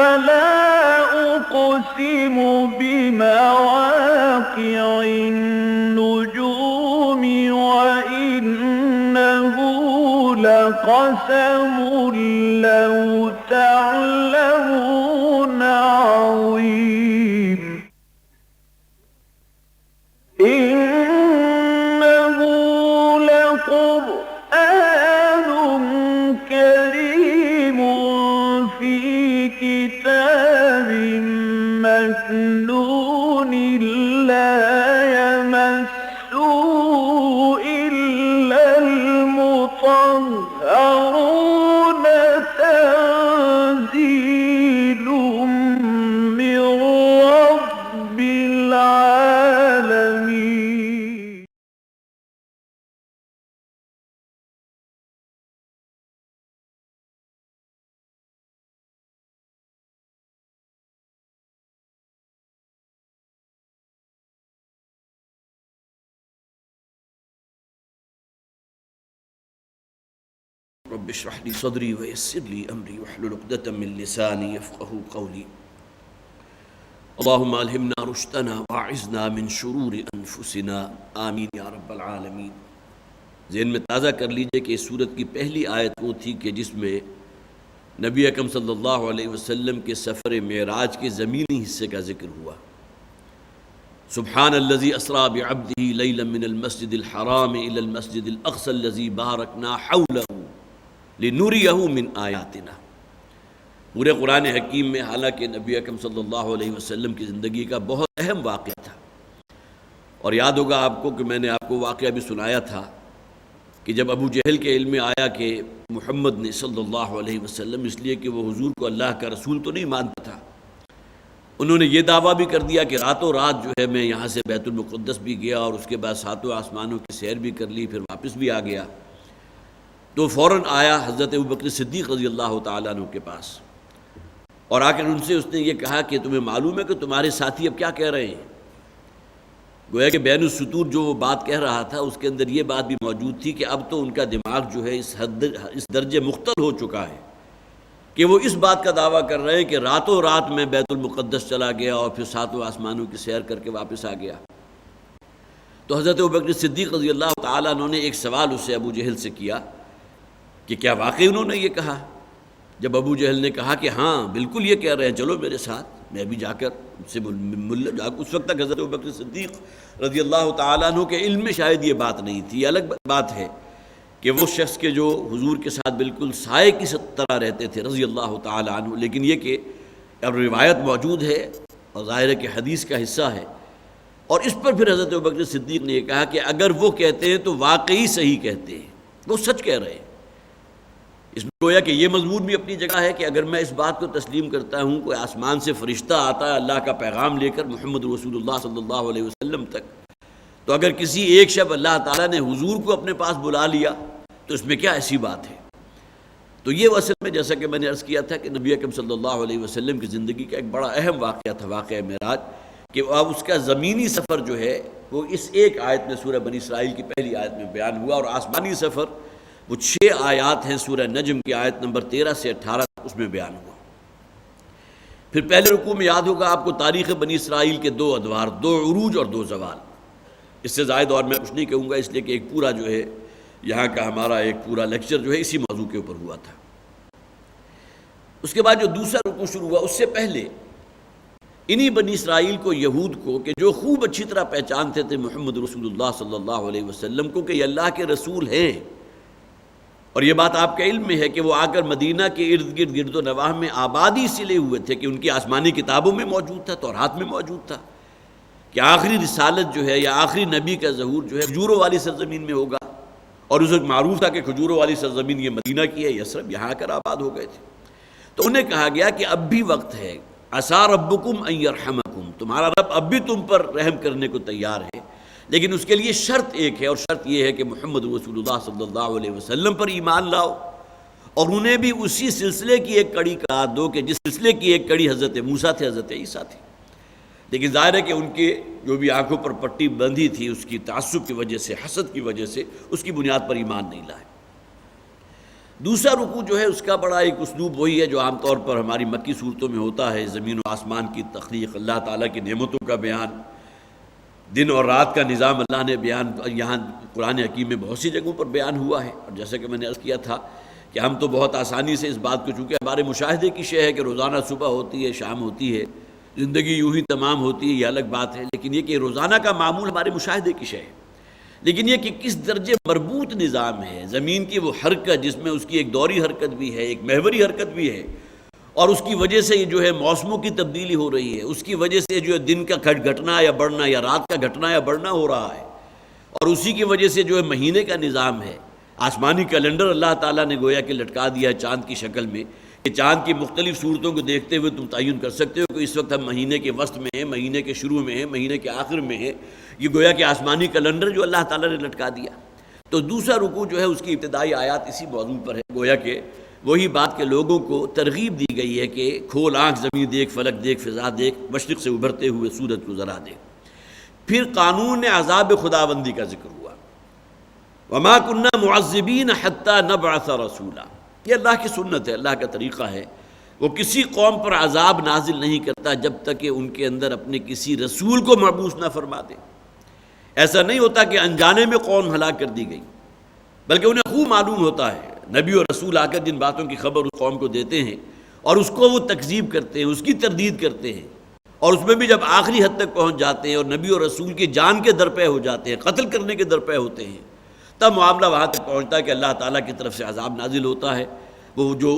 فلا أقسم بمواقع النجوم وإنه لقسم لو تعلمون عظيم إنه لقرآن كريم في كتاب مكنون لا يمسه إلا المطهرون تنزيل من رب العالمين. رب اشرح لي صدري ويسر لي امري واحلل عقدة من لساني يفقهوا قولي. اللهم الهمنا رشدنا واعذنا من شرور انفسنا آمین یا رب العالمین. ذہن میں تازہ کر لیجئے کہ اس سورت کی پہلی آیت وہ تھی کہ جس میں نبی اکرم صلی اللہ علیہ وسلم کے سفر معراج کے زمینی حصے کا ذکر ہوا. سبحان الذی اسری بعبدہ لیلا من المسجد الحرام الی المسجد الاقصی الذی بارکنا حولہ لنریہ من آیاتنا. پورے قرآن حکیم میں حالانکہ نبی اکرم صلی اللہ علیہ وسلم کی زندگی کا بہت اہم واقعہ تھا، اور یاد ہوگا آپ کو کہ میں نے آپ کو واقعہ بھی سنایا تھا کہ جب ابو جہل کے علم میں آیا کہ محمد نے صلی اللہ علیہ وسلم، اس لیے کہ وہ حضور کو اللہ کا رسول تو نہیں مانتا تھا، انہوں نے یہ دعویٰ بھی کر دیا کہ راتوں رات جو ہے میں یہاں سے بیت المقدس بھی گیا اور اس کے بعد ساتوں آسمانوں کی سیر بھی کر لی، پھر واپس بھی آ گیا. تو فوراً آیا حضرت ابوبکر صدیق رضی اللہ تعالیٰ عنہ کے پاس، اور آ کر ان سے اس نے یہ کہا کہ تمہیں معلوم ہے کہ تمہارے ساتھی اب کیا کہہ رہے ہیں؟ گویا کہ بین السطور جو وہ بات کہہ رہا تھا اس کے اندر یہ بات بھی موجود تھی کہ اب تو ان کا دماغ جو ہے اس درجے مختل ہو چکا ہے کہ وہ اس بات کا دعویٰ کر رہے ہیں کہ راتوں رات میں بیت المقدس چلا گیا اور پھر ساتوں آسمانوں کی سیر کر کے واپس آ گیا. تو حضرت ابوبکر صدیق رضی اللہ تعالیٰ عنہ نے ایک سوال اس سے ابو جہل سے کیا کہ کیا واقعی انہوں نے یہ کہا؟ جب ابو جہل نے کہا کہ ہاں بالکل یہ کہہ رہے ہیں، چلو میرے ساتھ، میں بھی جا کر ان سے اس وقت تک حضرت ابوبکر صدیق رضی اللہ تعالیٰ عنہ کے علم میں شاید یہ بات نہیں تھی. الگ بات ہے کہ وہ شخص کے جو حضور کے ساتھ بالکل سائے کی طرح رہتے تھے رضی اللہ تعالیٰ عنہ، لیکن یہ کہ اب روایت موجود ہے اور ظاہر ہے کہ حدیث کا حصہ ہے، اور اس پر پھر حضرت ابوبکر صدیق نے یہ کہا کہ اگر وہ کہتے ہیں تو واقعی صحیح کہتے ہیں، وہ سچ کہہ رہے ہیں. اس میں گویا کہ یہ مضمون بھی اپنی جگہ ہے کہ اگر میں اس بات کو تسلیم کرتا ہوں کوئی آسمان سے فرشتہ آتا ہے اللہ کا پیغام لے کر محمد رسول اللہ صلی اللہ علیہ وسلم تک، تو اگر کسی ایک شب اللہ تعالیٰ نے حضور کو اپنے پاس بلا لیا تو اس میں کیا ایسی بات ہے؟ تو یہ اصل میں جیسا کہ میں نے عرض کیا تھا کہ نبی اکرم صلی اللہ علیہ وسلم کی زندگی کا ایک بڑا اہم واقعہ تھا، واقعہ معراج، کہ اب اس کا زمینی سفر جو ہے وہ اس ایک آیت میں سورہ بنی اسرائیل کی پہلی آیت میں بیان ہوا، اور آسمانی سفر وہ 6 آیات ہیں سورہ نجم کی آیت نمبر 13 سے 18 اس میں بیان ہوا. پھر پہلے رکوع میں یاد ہوگا آپ کو تاریخ بنی اسرائیل کے 2 ادوار، 2 عروج اور 2 زوال. اس سے زائد اور میں کچھ نہیں کہوں گا، اس لیے کہ ایک پورا جو ہے یہاں کا ہمارا ایک پورا لیکچر جو ہے اسی موضوع کے اوپر ہوا تھا. اس کے بعد جو دوسرا رکوع شروع ہوا اس سے پہلے انہی بنی اسرائیل کو، یہود کو، کہ جو خوب اچھی طرح پہچانتے تھے محمد رسول اللہ صلی اللہ علیہ وسلم کو کہ یہ اللہ کے رسول ہیں، اور یہ بات آپ کے علم میں ہے کہ وہ آ کر مدینہ کے ارد گرد گرد و نواح میں آبادی سے لے ہوئے تھے کہ ان کی آسمانی کتابوں میں موجود تھا، تورات میں موجود تھا کہ آخری رسالت جو ہے یا آخری نبی کا ظہور جو ہے کھجوروں والی سرزمین میں ہوگا، اور اس وقت معروف تھا کہ کھجوروں والی سرزمین یہ مدینہ کی ہے، یثرب، یہاں آ کر آباد ہو گئے تھے. تو انہیں کہا گیا کہ اب بھی وقت ہے، عسیٰ ربکم ان یرحمکم، تمہارا رب اب بھی تم پر رحم کرنے کو تیار ہے، لیکن اس کے لیے شرط ایک ہے، اور شرط یہ ہے کہ محمد رسول اللہ صلی اللہ علیہ وسلم پر ایمان لاؤ، اور انہیں بھی اسی سلسلے کی ایک کڑی قرار دو کہ جس سلسلے کی ایک کڑی حضرت موسیٰ تھے، حضرت عیسیٰ تھی. لیکن ظاہر ہے کہ ان کے جو بھی آنکھوں پر پٹی بندھی تھی اس کی تعصب کی وجہ سے، حسد کی وجہ سے اس کی بنیاد پر ایمان نہیں لائے. دوسرا رکوع جو ہے اس کا بڑا ایک اسلوب وہی ہے جو عام طور پر ہماری مکی صورتوں میں ہوتا ہے، زمین و آسمان کی تخلیق، اللہ تعالیٰ کی نعمتوں کا بیان، دن اور رات کا نظام اللہ نے بیان یہاں قرآن حکیم میں بہت سی جگہوں پر بیان ہوا ہے۔ اور جیسا کہ میں نے عرض کیا تھا کہ ہم تو بہت آسانی سے اس بات کو، چونکہ ہمارے مشاہدے کی شے ہے کہ روزانہ صبح ہوتی ہے، شام ہوتی ہے، زندگی یوں ہی تمام ہوتی ہے، یہ الگ بات ہے، لیکن یہ کہ روزانہ کا معمول ہمارے مشاہدے کی شے ہے۔ لیکن یہ کہ کس درجے مربوط نظام ہے، زمین کی وہ حرکت جس میں اس کی ایک دوری حرکت بھی ہے، ایک محوری حرکت بھی ہے، اور اس کی وجہ سے یہ جو ہے موسموں کی تبدیلی ہو رہی ہے، اس کی وجہ سے جو ہے دن کا گھٹنا یا بڑھنا یا رات کا گھٹنا یا بڑھنا ہو رہا ہے، اور اسی کی وجہ سے جو ہے مہینے کا نظام ہے۔ آسمانی کیلنڈر اللہ تعالیٰ نے گویا کہ لٹکا دیا ہے چاند کی شکل میں، کہ چاند کی مختلف صورتوں کو دیکھتے ہوئے تم تعین کر سکتے ہو کہ اس وقت ہم مہینے کے وسط میں ہیں، مہینے کے شروع میں ہیں، مہینے کے آخر میں ہیں۔ یہ گویا کہ آسمانی کیلنڈر جو اللہ تعالیٰ نے لٹکا دیا۔ تو دوسرا رکوع جو ہے اس کی ابتدائی آیات اسی موضوع پر ہے، گویا کہ وہی بات کہ لوگوں کو ترغیب دی گئی ہے کہ کھول آنکھ، زمین دیکھ، فلک دیکھ، فضا دیکھ، مشرق سے ابھرتے ہوئے سورج کو ذرا دیکھ۔ پھر قانون عذاب خداوندی کا ذکر ہوا، وما كنا معذبین حتی نبعث رسولا۔ یہ اللہ کی سنت ہے، اللہ کا طریقہ ہے، وہ کسی قوم پر عذاب نازل نہیں کرتا جب تک کہ ان کے اندر اپنے کسی رسول کو مبعوث نہ فرما دے۔ ایسا نہیں ہوتا کہ انجانے میں قوم ہلاک کر دی گئی، بلکہ انہیں خوب معلوم ہوتا ہے، نبی اور رسول آ کر جن باتوں کی خبر اس قوم کو دیتے ہیں اور اس کو وہ تکذیب کرتے ہیں، اس کی تردید کرتے ہیں، اور اس میں بھی جب آخری حد تک پہنچ جاتے ہیں اور نبی اور رسول کی جان کے درپے ہو جاتے ہیں، قتل کرنے کے درپے ہوتے ہیں، تب معاملہ وہاں تک پہنچتا ہے کہ اللہ تعالیٰ کی طرف سے عذاب نازل ہوتا ہے۔ وہ جو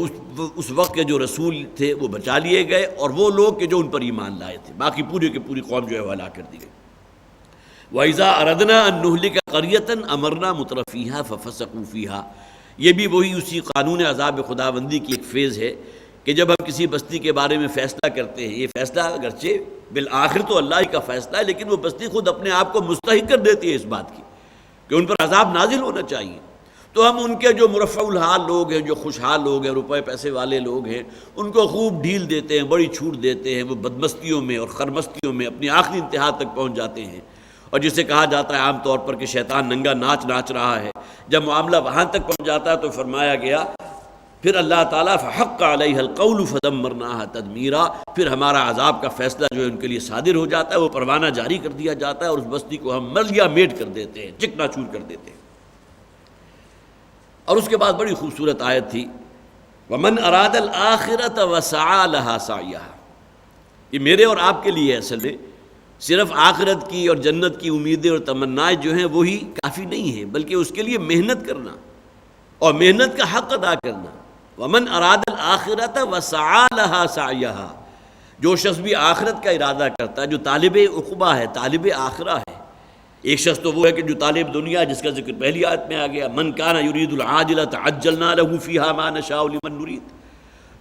اس وقت کے جو رسول تھے وہ بچا لیے گئے، اور وہ لوگ کہ جو ان پر ایمان لائے تھے، باقی پوری کی پوری قوم جو ہے وہ ہلاک کر دی گئی۔ وَإِذَا أَرَدْنَا أَن نُهْلِكَ قَرْيَةً أَمَرْنَا مُتْرَفِيهَا فَفَسَقُوا فِيهَا۔ یہ بھی وہی اسی قانون عذاب خداوندی کی ایک فیض ہے کہ جب ہم کسی بستی کے بارے میں فیصلہ کرتے ہیں، یہ فیصلہ اگرچہ بالآخر تو اللہ ہی کا فیصلہ ہے، لیکن وہ بستی خود اپنے آپ کو مستحق کر دیتی ہے اس بات کی کہ ان پر عذاب نازل ہونا چاہیے، تو ہم ان کے جو مرفع الحال لوگ ہیں، جو خوشحال لوگ ہیں، روپے پیسے والے لوگ ہیں، ان کو خوب ڈھیل دیتے ہیں، بڑی چھوٹ دیتے ہیں، وہ بدمستیوں میں اور خرمستیوں میں اپنی آخری انتہا تک پہنچ جاتے ہیں، اور جسے کہا جاتا ہے عام طور پر کہ شیطان ننگا ناچ ناچ رہا ہے۔ جب معاملہ وہاں تک پہنچ جاتا ہے تو فرمایا گیا پھر اللہ تعالیٰ فحق علیہ القول فدمرناها تدمیرا، پھر ہمارا عذاب کا فیصلہ جو ہے ان کے لیے صادر ہو جاتا ہے، وہ پروانہ جاری کر دیا جاتا ہے اور اس بستی کو ہم ملیا میٹ کر دیتے ہیں، چکنا چور کر دیتے ہیں۔ اور اس کے بعد بڑی خوبصورت آیت تھی، وَمَنْ أَرَادَ الْآخِرَةَ وَسَعَى لَهَا سَعْيَهَا۔ یہ میرے اور آپ کے لیے اصل میں صرف آخرت کی اور جنت کی امیدیں اور تمنائیں جو ہیں وہی کافی نہیں ہیں، بلکہ اس کے لیے محنت کرنا اور محنت کا حق ادا کرنا۔ وَمَنْ أَرَادَ الْآخِرَةَ وَسَعَى لَهَا سَعْيَهَا، جو شخص بھی آخرت کا ارادہ کرتا ہے، جو طالب عقبہ ہے، طالب آخرہ ہے۔ ایک شخص تو وہ ہے کہ جو طالب دنیا ہے، جس کا ذکر پہلی آیت میں آ گیا، من کان یرید العاجلۃ عجلنا له فیہا ما نشاء لمن نرید۔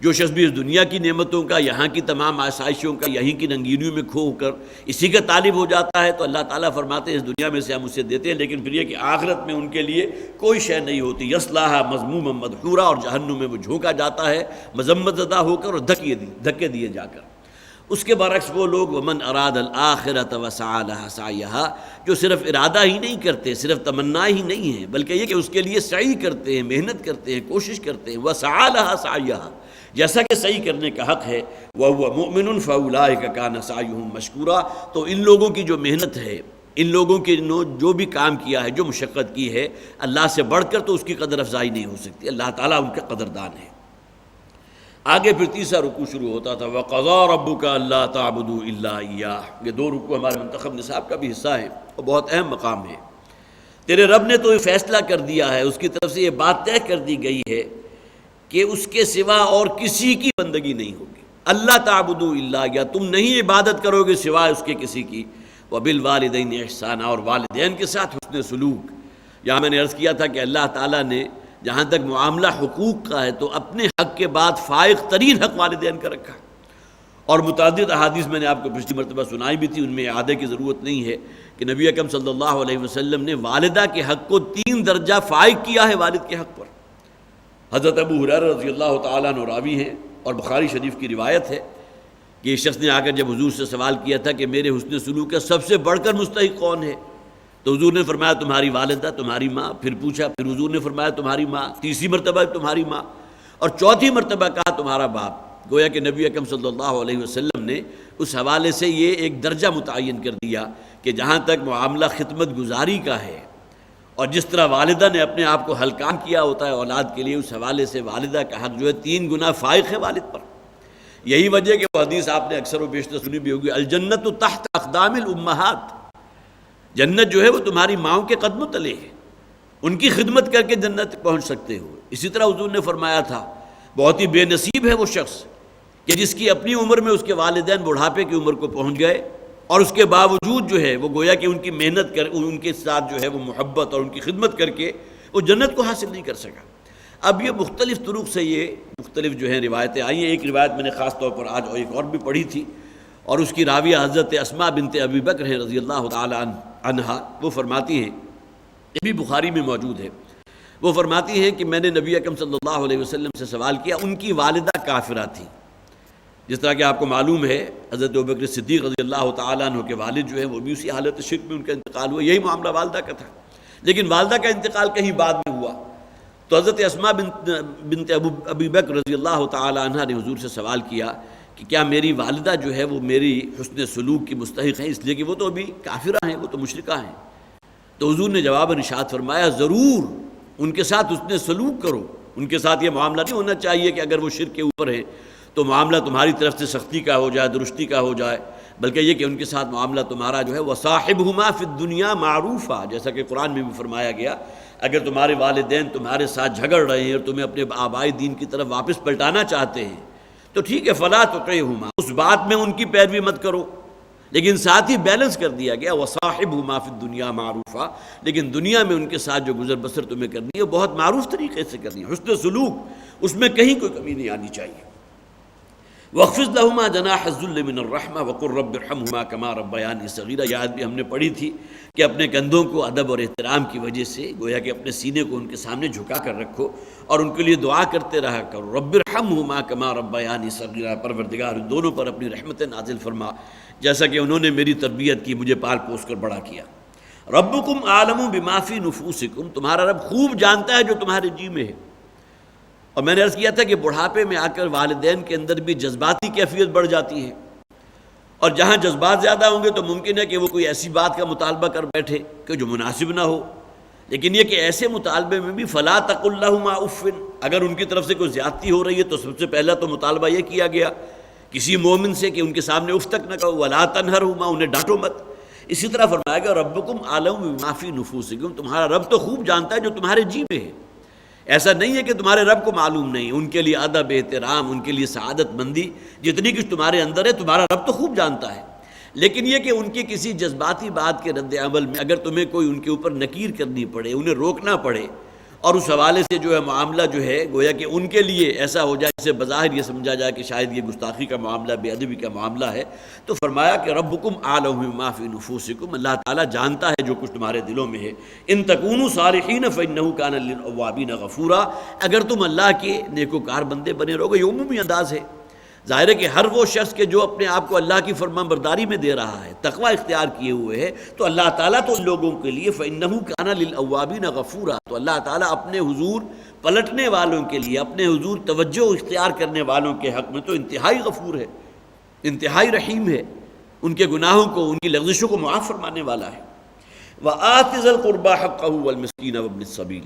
جو شخص بھی اس دنیا کی نعمتوں کا، یہاں کی تمام آسائشوں کا، یہیں کی رنگینیوں میں کھو کر اسی کا طالب ہو جاتا ہے، تو اللہ تعالیٰ فرماتے ہیں اس دنیا میں سے ہم اسے دیتے ہیں، لیکن پھر یہ کہ آخرت میں ان کے لیے کوئی شے نہیں ہوتی، یصلاھا مذموما مدحورا، اور جہنم میں وہ جھونکا جاتا ہے مذمت زدہ ہو کر اور دھکے دیے جا کر۔ اس کے برعکس وہ لوگ ومن اراد الآخرۃ وسعی لہا سعیہا، جو صرف ارادہ ہی نہیں کرتے، صرف تمنا ہی نہیں ہے، بلکہ یہ کہ اس کے لیے سعی کرتے ہیں، محنت کرتے ہیں، کوشش کرتے ہیں، وسعی لہا سعیہا، جیسا کہ صحیح کرنے کا حق ہے، وَهُوَ مُؤْمِنٌ فَأُولَٰئِكَ كَانَ سَعْيُهُمْ مَشْكُورًا۔ تو ان لوگوں کی جو محنت ہے، ان لوگوں کے جو بھی کام کیا ہے، جو مشقت کی ہے، اللہ سے بڑھ کر تو اس کی قدر افزائی نہیں ہو سکتی، اللہ تعالیٰ ان کا قدردان ہے۔ آگے پھر تیسرا رکوع شروع ہوتا تھا، وَقَضَىٰ رَبُّكَ أَلَّا تَعْبُدُوا إِلَّا إِيَّاهُ۔ یہ دو رکوع ہمارے منتخب نصاب کا بھی حصہ ہے اور بہت اہم مقام ہے۔ تیرے رب نے تو یہ فیصلہ کر دیا ہے، اس کی طرف سے یہ بات طے کر دی گئی ہے کہ اس کے سوا اور کسی کی بندگی نہیں ہوگی۔ اللہ تعبدوا الا اياه، تم نہیں عبادت کرو گے سوائے اس کے کسی کی۔ وبالوالدین احسانا، اور والدین کے ساتھ حسن سلوک۔ یہاں میں نے عرض کیا تھا کہ اللہ تعالیٰ نے جہاں تک معاملہ حقوق کا ہے تو اپنے حق کے بعد فائق ترین حق والدین کا رکھا، اور متعدد احادیث میں نے آپ کو پچھلی مرتبہ سنائی بھی تھی، ان میں اعادے کی ضرورت نہیں ہے کہ نبی اکرم صلی اللہ علیہ وسلم نے والدہ کے حق کو 3 درجہ فائق کیا ہے والد کے حق پر۔ حضرت ابو ہریرہ رضی اللہ تعالیٰ عنہ راوی ہیں، اور بخاری شریف کی روایت ہے کہ اس شخص نے آ کر جب حضور سے سوال کیا تھا کہ میرے حسن سلوک کا سب سے بڑھ کر مستحق کون ہے، تو حضور نے فرمایا تمہاری والدہ، تمہاری ماں. پھر پوچھا، پھر حضور نے فرمایا تمہاری ماں. تیسری مرتبہ تمہاری ماں، اور چوتھی مرتبہ کہا تمہارا باپ. گویا کہ نبی اکرم صلی اللہ علیہ وسلم نے اس حوالے سے یہ ایک درجہ متعین کر دیا کہ جہاں تک معاملہ خدمت گزاری کا ہے، اور جس طرح والدہ نے اپنے آپ کو ہلکان کیا ہوتا ہے اولاد کے لیے، اس حوالے سے والدہ کا حق جو ہے 3 گنا فائق ہے والد پر. یہی وجہ کہ وہ حدیث آپ نے اکثر و بیشتر سنی بھی ہوگی، الجنت تحت اقدام الامہات، جنت جو ہے وہ تمہاری ماؤں کے قدموں تلے ہے، ان کی خدمت کر کے جنت تک پہنچ سکتے ہو. اسی طرح حضور نے فرمایا تھا بہت ہی بے نصیب ہے وہ شخص کہ جس کی اپنی عمر میں اس کے والدین بڑھاپے کی عمر کو پہنچ گئے، اور اس کے باوجود جو ہے وہ گویا کہ ان کی محنت کر، ان کے ساتھ جو ہے وہ محبت اور ان کی خدمت کر کے وہ جنت کو حاصل نہیں کر سکا. اب یہ مختلف طرق سے یہ مختلف جو ہیں روایتیں آئی ہیں. ایک روایت میں نے خاص طور پر آج ایک اور بھی پڑھی تھی، اور اس کی راویہ حضرت اسماء بنت ابی بکر ہیں رضی اللہ تعالی عنہا. وہ فرماتی ہیں، یہ بھی بخاری میں موجود ہے، وہ فرماتی ہیں کہ میں نے نبی اکرم صلی اللہ علیہ وسلم سے سوال کیا. ان کی والدہ کافرہ تھی، جس طرح کہ آپ کو معلوم ہے حضرت ابوبکر صدیق رضی اللہ تعالیٰ عنہ کے والد جو ہیں وہ بھی اسی حالت شرک میں ان کا انتقال ہوا. یہی معاملہ والدہ کا تھا، لیکن والدہ کا انتقال کہیں بعد میں ہوا. تو حضرت اسماء بنت ابی بکر رضی اللہ تعالیٰ عنہ نے حضور سے سوال کیا کہ کیا میری والدہ جو ہے وہ میری حسن سلوک کی مستحق ہیں، اس لیے کہ وہ تو ابھی کافرہ ہیں، وہ تو مشرکہ ہیں. تو حضور نے جواب ارشاد فرمایا ضرور ان کے ساتھ حسن سلوک کرو. ان کے ساتھ یہ معاملہ نہیں ہونا چاہیے کہ اگر وہ شرک کے اوپر ہیں تو معاملہ تمہاری طرف سے سختی کا ہو جائے، درستی کا ہو جائے، بلکہ یہ کہ ان کے ساتھ معاملہ تمہارا جو ہے وَصَاحِبْهُمَا فِي الدُّنْيَا مَعْرُوفًا، جیسا کہ قرآن میں بھی فرمایا گیا اگر تمہارے والدین تمہارے ساتھ جھگڑ رہے ہیں اور تمہیں اپنے آبائی دین کی طرف واپس پلٹانا چاہتے ہیں تو ٹھیک ہے، فَلَا تُطِعْهُمَا، اس بات میں ان کی پیروی مت کرو. لیکن ساتھ ہی بیلنس کر دیا گیا وَصَاحِبْهُمَا فِي الدُّنْيَا مَعْرُوفًا، لیکن دنیا میں ان کے ساتھ جو گزر بسر تمہیں کرنی ہے بہت معروف طریقے سے کرنی ہے. حسن سلوک اس میں کہیں کوئی کمی نہیں آنی چاہیے. وَاخْفِضْ لَهُمَا جَنَاحَ الذُّلِّ مِنَ الرَّحْمَةِ وَقُلْ رَبِّ ارْحَمْهُمَا كَمَا رَبَّيَانِي صَغِيرًا. یہ آیت بھی ہم نے پڑھی تھی کہ اپنے کندھوں کو ادب اور احترام کی وجہ سے گویا کہ اپنے سینے کو ان کے سامنے جھکا کر رکھو اور ان کے لیے دعا کرتے رہا کرو. رَبِّ ارْحَمْهُمَا كَمَا رَبَّيَانِي صَغِيرًا، پروردگار ان دونوں پر اپنی رحمت نازل فرما جیسا کہ انہوں نے میری تربیت کی، مجھے پال پوس کر بڑا کیا. رَبُّكُمْ أَعْلَمُ بِمَا فِي نُفُوسِكُمْ، تمہارا رب خوب جانتا ہے جو تمہارے جی میں ہے. اور میں نے عرض کیا تھا کہ بڑھاپے میں آ کر والدین کے اندر بھی جذباتی کیفیت بڑھ جاتی ہے، اور جہاں جذبات زیادہ ہوں گے تو ممکن ہے کہ وہ کوئی ایسی بات کا مطالبہ کر بیٹھے کہ جو مناسب نہ ہو. لیکن یہ کہ ایسے مطالبے میں بھی فَلَا تَقُل لَّهُمَا أُفٍّ، اگر ان کی طرف سے کوئی زیادتی ہو رہی ہے تو سب سے پہلا تو مطالبہ یہ کیا گیا کسی مومن سے کہ ان کے سامنے اف تک نہ کہو. وَلَا تَنْهَرْهُمَا، انہیں ڈانٹو مت. اسی طرح فرمایا گیا رَبُّكُمْ أَعْلَمُ بِمَا فِي نُفُوسِكُمْ، تمہارا رب تو خوب جانتا ہے جو تمہارے جی میں ہے. ایسا نہیں ہے کہ تمہارے رب کو معلوم نہیں، ان کے لیے ادب احترام، ان کے لیے سعادت مندی جتنی کچھ تمہارے اندر ہے تمہارا رب تو خوب جانتا ہے. لیکن یہ کہ ان کی کسی جذباتی بات کے رد عمل میں اگر تمہیں کوئی ان کے اوپر نکیر کرنی پڑے، انہیں روکنا پڑے، اور اس حوالے سے جو ہے معاملہ جو ہے گویا کہ ان کے لیے ایسا ہو جائے جسے بظاہر یہ سمجھا جائے کہ شاید یہ گستاخی کا معاملہ، بے ادبی کا معاملہ ہے، تو فرمایا کہ ربکم اعلم بما فی نفوسکم، اللہ تعالیٰ جانتا ہے جو کچھ تمہارے دلوں میں ہے. ان تکونوا صالحین فانہ کان للاوابین غفورا، اگر تم اللہ کے نیکوکار بندے بنے رہو گے. یہ عمومی انداز ہے. ظاہر ہے کہ ہر وہ شخص کے جو اپنے آپ کو اللہ کی فرمان برداری میں دے رہا ہے، تقوی اختیار کیے ہوئے ہے، تو اللہ تعالیٰ تو ان لوگوں کے لیے فإنہ کان للأوابین غفورا، تو اللہ تعالیٰ اپنے حضور پلٹنے والوں کے لیے، اپنے حضور توجہ اختیار کرنے والوں کے حق میں تو انتہائی غفور ہے، انتہائی رحیم ہے، ان کے گناہوں کو، ان کی لغزشوں کو معاف فرمانے والا ہے. وآت ذی القربى حقہ والمسکین وابن السبیل.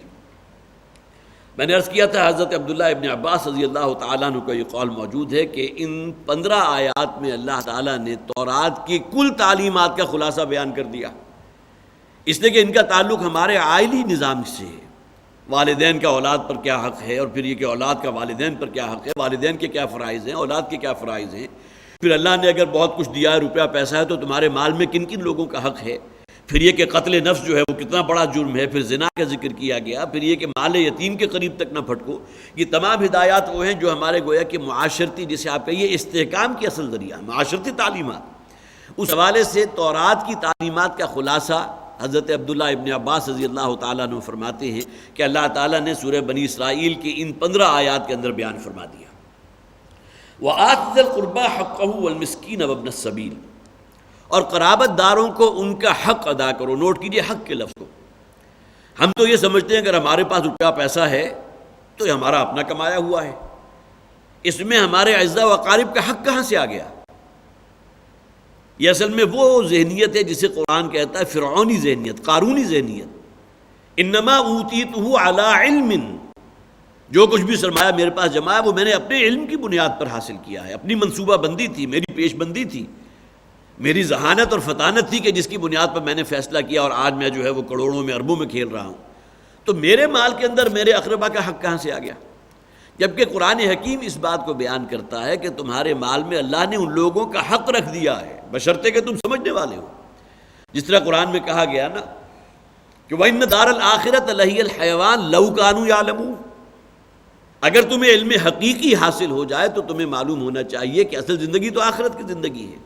میں نے عرض کیا تھا حضرت عبداللہ ابن عباس رضی اللہ تعالیٰ عنہ کا یہ قول موجود ہے کہ ان 15 آیات میں اللہ تعالیٰ نے تورات کی کل تعلیمات کا خلاصہ بیان کر دیا، اس لیے کہ ان کا تعلق ہمارے عائلی نظام سے ہے. والدین کا اولاد پر کیا حق ہے، اور پھر یہ کہ اولاد کا والدین پر کیا حق ہے، والدین کے کیا فرائض ہیں، اولاد کے کیا فرائض ہیں. پھر اللہ نے اگر بہت کچھ دیا ہے، روپیہ پیسہ ہے، تو تمہارے مال میں کن کن لوگوں کا حق ہے. پھر یہ کہ قتل نفس جو ہے وہ کتنا بڑا جرم ہے. پھر زنا کا ذکر کیا گیا. پھر یہ کہ مال یتیم کے قریب تک نہ پھٹکو. یہ تمام ہدایات وہ ہیں جو ہمارے گویا کہ معاشرتی، جسے آپ کہیے استحکام کی اصل ذریعہ، معاشرتی تعلیمات. اس حوالے سے تورات کی تعلیمات کا خلاصہ حضرت عبداللہ ابن عباس رضی اللہ تعالیٰ عنہ فرماتے ہیں کہ اللہ تعالیٰ نے سورہ بنی اسرائیل کی ان 15 آیات کے اندر بیان فرما دیا. وَآتِ ذِی الْقُرْبَىٰ حَقَّهُ وَالْمِسْکِینَ وَابْنَ السَّبِیلِ، اور قرابت داروں کو ان کا حق ادا کرو۔ نوٹ کیجئے حق کے لفظ کو۔ ہم تو یہ سمجھتے ہیں اگر ہمارے پاس روپیہ پیسہ ہے تو یہ ہمارا اپنا کمایا ہوا ہے، اس میں ہمارے اعزاء و اقارب کا حق کہاں سے آ گیا؟ یہ اصل میں وہ ذہنیت ہے جسے قرآن کہتا ہے فرعونی ذہنیت، قارونی ذہنیت۔ انما اوتیتہ علی علم، جو کچھ بھی سرمایہ میرے پاس جمع ہے وہ میں نے اپنے علم کی بنیاد پر حاصل کیا ہے، اپنی منصوبہ بندی تھی، میری پیش بندی تھی، میری ذہانت اور فطانت تھی کہ جس کی بنیاد پر میں نے فیصلہ کیا، اور آج میں جو ہے وہ کروڑوں میں اربوں میں کھیل رہا ہوں۔ تو میرے مال کے اندر میرے اقربا کا حق کہاں سے آ گیا؟ جبکہ قرآن حکیم اس بات کو بیان کرتا ہے کہ تمہارے مال میں اللہ نے ان لوگوں کا حق رکھ دیا ہے، بشرطے کہ تم سمجھنے والے ہو۔ جس طرح قرآن میں کہا گیا نا کہ وَإِنَّ دَارَ الْآخِرَةَ لَهِيَ الْحَيَوَانُ لَوْ كَانُوا يَعْلَمُونَ، اگر تمہیں علم حقیقی حاصل ہو جائے تو تمہیں معلوم ہونا چاہیے کہ اصل زندگی تو آخرت کی زندگی ہے۔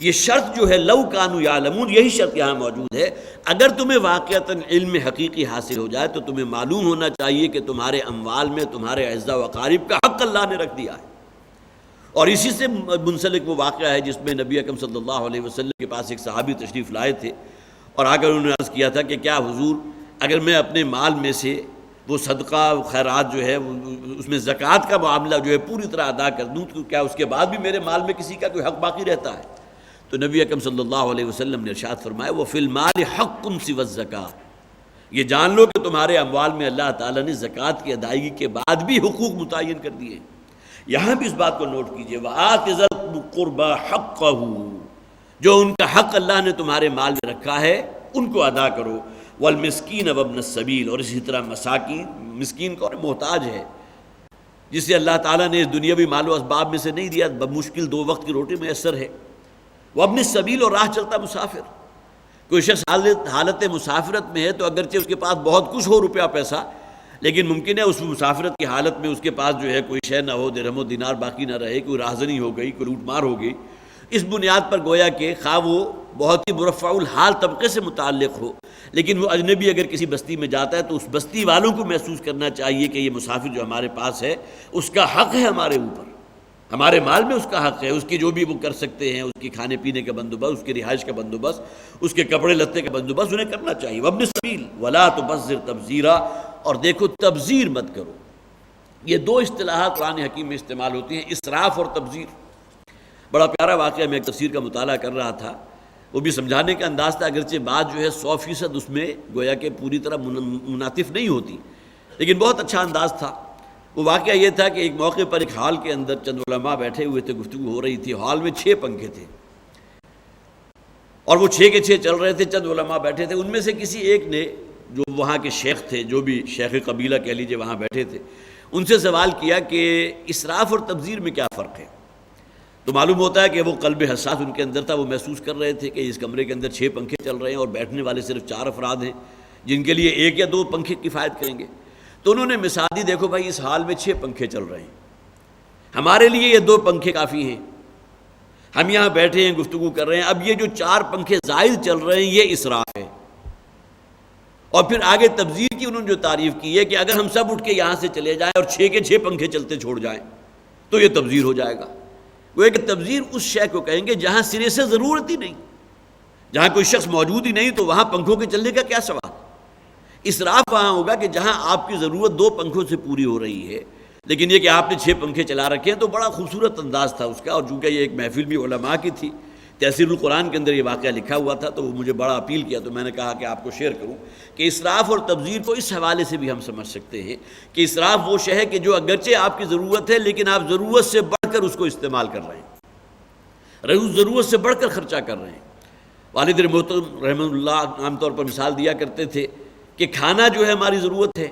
یہ شرط جو ہے لو کانوا یعلمون، یہی شرط یہاں موجود ہے۔ اگر تمہیں واقعتاً علم حقیقی حاصل ہو جائے تو تمہیں معلوم ہونا چاہیے کہ تمہارے اموال میں تمہارے اعزاء و اقارب کا حق اللہ نے رکھ دیا ہے۔ اور اسی سے منسلک وہ واقعہ ہے جس میں نبی اکرم صلی اللہ علیہ وسلم کے پاس ایک صحابی تشریف لائے تھے، اور آ کر انہوں نے عرض کیا تھا کہ کیا حضور اگر میں اپنے مال میں سے وہ صدقہ خیرات جو ہے اس میں زکوٰۃ کا معاملہ جو ہے پوری طرح ادا کر دوں تو کیا اس کے بعد بھی میرے مال میں کسی کا کوئی حق باقی رہتا ہے؟ تو نبی اکرم صلی اللہ علیہ وسلم نے ارشاد فرمایا وَفِي الْمَالِ حَقٌّ سِوَى الزَّكَاةِ، یہ جان لو کہ تمہارے اموال میں اللہ تعالیٰ نے زکوٰۃ کی ادائیگی کے بعد بھی حقوق متعین کر دیے۔ یہاں بھی اس بات کو نوٹ کیجئے وَآتِ ذِي الْقُرْبَىٰ حَقَّهُ، جو ان کا حق اللہ نے تمہارے مال میں رکھا ہے ان کو ادا کرو، وَالْمِسْكِينَ وَابْنَ السَّبِيلِ، اور اسی طرح مساکین، مسکین کون محتاج ہے جسے اللہ تعالیٰ نے اس دنیاوی مال و اسباب میں سے نہیں دیا، بمشکل 2 وقت کی روٹی میسر ہے، وابن السبیل، اور راہ چلتا مسافر۔ کوئی شخص حالت مسافرت میں ہے تو اگرچہ اس کے پاس بہت کچھ ہو روپیہ پیسہ، لیکن ممکن ہے اس مسافرت کی حالت میں اس کے پاس جو ہے کوئی شے نہ ہو، درہم و دینار باقی نہ رہے، کوئی راہزنی ہو گئی، کوئی لوٹ مار ہو گئی۔ اس بنیاد پر گویا کہ خواہ وہ بہت ہی مرفع الحال طبقے سے متعلق ہو، لیکن وہ اجنبی اگر کسی بستی میں جاتا ہے تو اس بستی والوں کو محسوس کرنا چاہیے کہ یہ مسافر جو ہمارے پاس ہے اس کا حق ہے ہمارے اوپر، ہمارے مال میں اس کا حق ہے، اس کی جو بھی وہ کر سکتے ہیں، اس کی کھانے پینے کا بندوبست، اس کی رہائش کا بندوبست، اس کے کپڑے لتے کا بندوبست انہیں کرنا چاہیے۔ وابن السبیل ولا تبذر تبذیرا، اور دیکھو تبذیر مت کرو۔ یہ 2 اصطلاحات قرآن حکیم میں استعمال ہوتی ہیں، اسراف اور تبذیر۔ بڑا پیارا واقعہ، میں ایک تفسیر کا مطالعہ کر رہا تھا، وہ بھی سمجھانے کا انداز تھا، اگرچہ بات جو ہے 100% اس میں گویا کہ پوری طرح منعطف نہیں ہوتی، لیکن بہت اچھا انداز تھا۔ وہ واقعہ یہ تھا کہ ایک موقع پر ایک ہال کے اندر چند علماء بیٹھے ہوئے تھے، گفتگو ہو رہی تھی، ہال میں 6 پنکھے تھے اور وہ 6 کے 6 چل رہے تھے، چند علماء بیٹھے تھے۔ ان میں سے کسی ایک نے، جو وہاں کے شیخ تھے، جو بھی شیخ قبیلہ کہہ لیجئے وہاں بیٹھے تھے، ان سے سوال کیا کہ اسراف اور تبذیر میں کیا فرق ہے؟ تو معلوم ہوتا ہے کہ وہ قلب حساس ان کے اندر تھا، وہ محسوس کر رہے تھے کہ اس کمرے کے اندر 6 پنکھے چل رہے ہیں اور بیٹھنے والے صرف 4 افراد ہیں جن کے لیے 1 یا 2 پنکھے کفایت کریں گے۔ تو انہوں نے مثال دی، دیکھو بھائی اس حال میں 6 پنکھے چل رہے ہیں، ہمارے لیے یہ 2 پنکھے کافی ہیں، ہم یہاں بیٹھے ہیں گفتگو کر رہے ہیں، اب یہ جو 4 پنکھے زائد چل رہے ہیں یہ اسراف ہے۔ اور پھر آگے تبذیر کی انہوں نے جو تعریف کی ہے کہ اگر ہم سب اٹھ کے یہاں سے چلے جائیں اور 6 کے 6 پنکھے چلتے چھوڑ جائیں تو یہ تبذیر ہو جائے گا۔ وہ ایک تبذیر اس شے کو کہیں گے جہاں سرے سے ضرورت ہی نہیں، جہاں کوئی شخص موجود ہی نہیں تو وہاں پنکھوں کے چلنے کا کیا سوال۔ اسراف وہاں ہوگا کہ جہاں آپ کی ضرورت 2 پنکھوں سے پوری ہو رہی ہے، لیکن یہ کہ آپ نے 6 پنکھے چلا رکھے ہیں، تو بڑا خوبصورت انداز تھا اس کا۔ اور چونکہ یہ ایک محفل بھی علماء کی تھی، تحسیر القرآن کے اندر یہ واقعہ لکھا ہوا تھا، تو وہ مجھے بڑا اپیل کیا، تو میں نے کہا کہ آپ کو شیئر کروں کہ اسراف اور تبذیر کو اس حوالے سے بھی ہم سمجھ سکتے ہیں کہ اسراف وہ شے ہے کہ جو اگرچہ آپ کی ضرورت ہے لیکن آپ ضرورت سے بڑھ کر اس کو استعمال کر رہے ہیں، ضرورت سے بڑھ کر خرچہ کر رہے ہیں۔ والد محترم رحمہ اللہ عام طور پر مثال دیا کرتے تھے کہ کھانا جو ہے ہماری ضرورت ہے،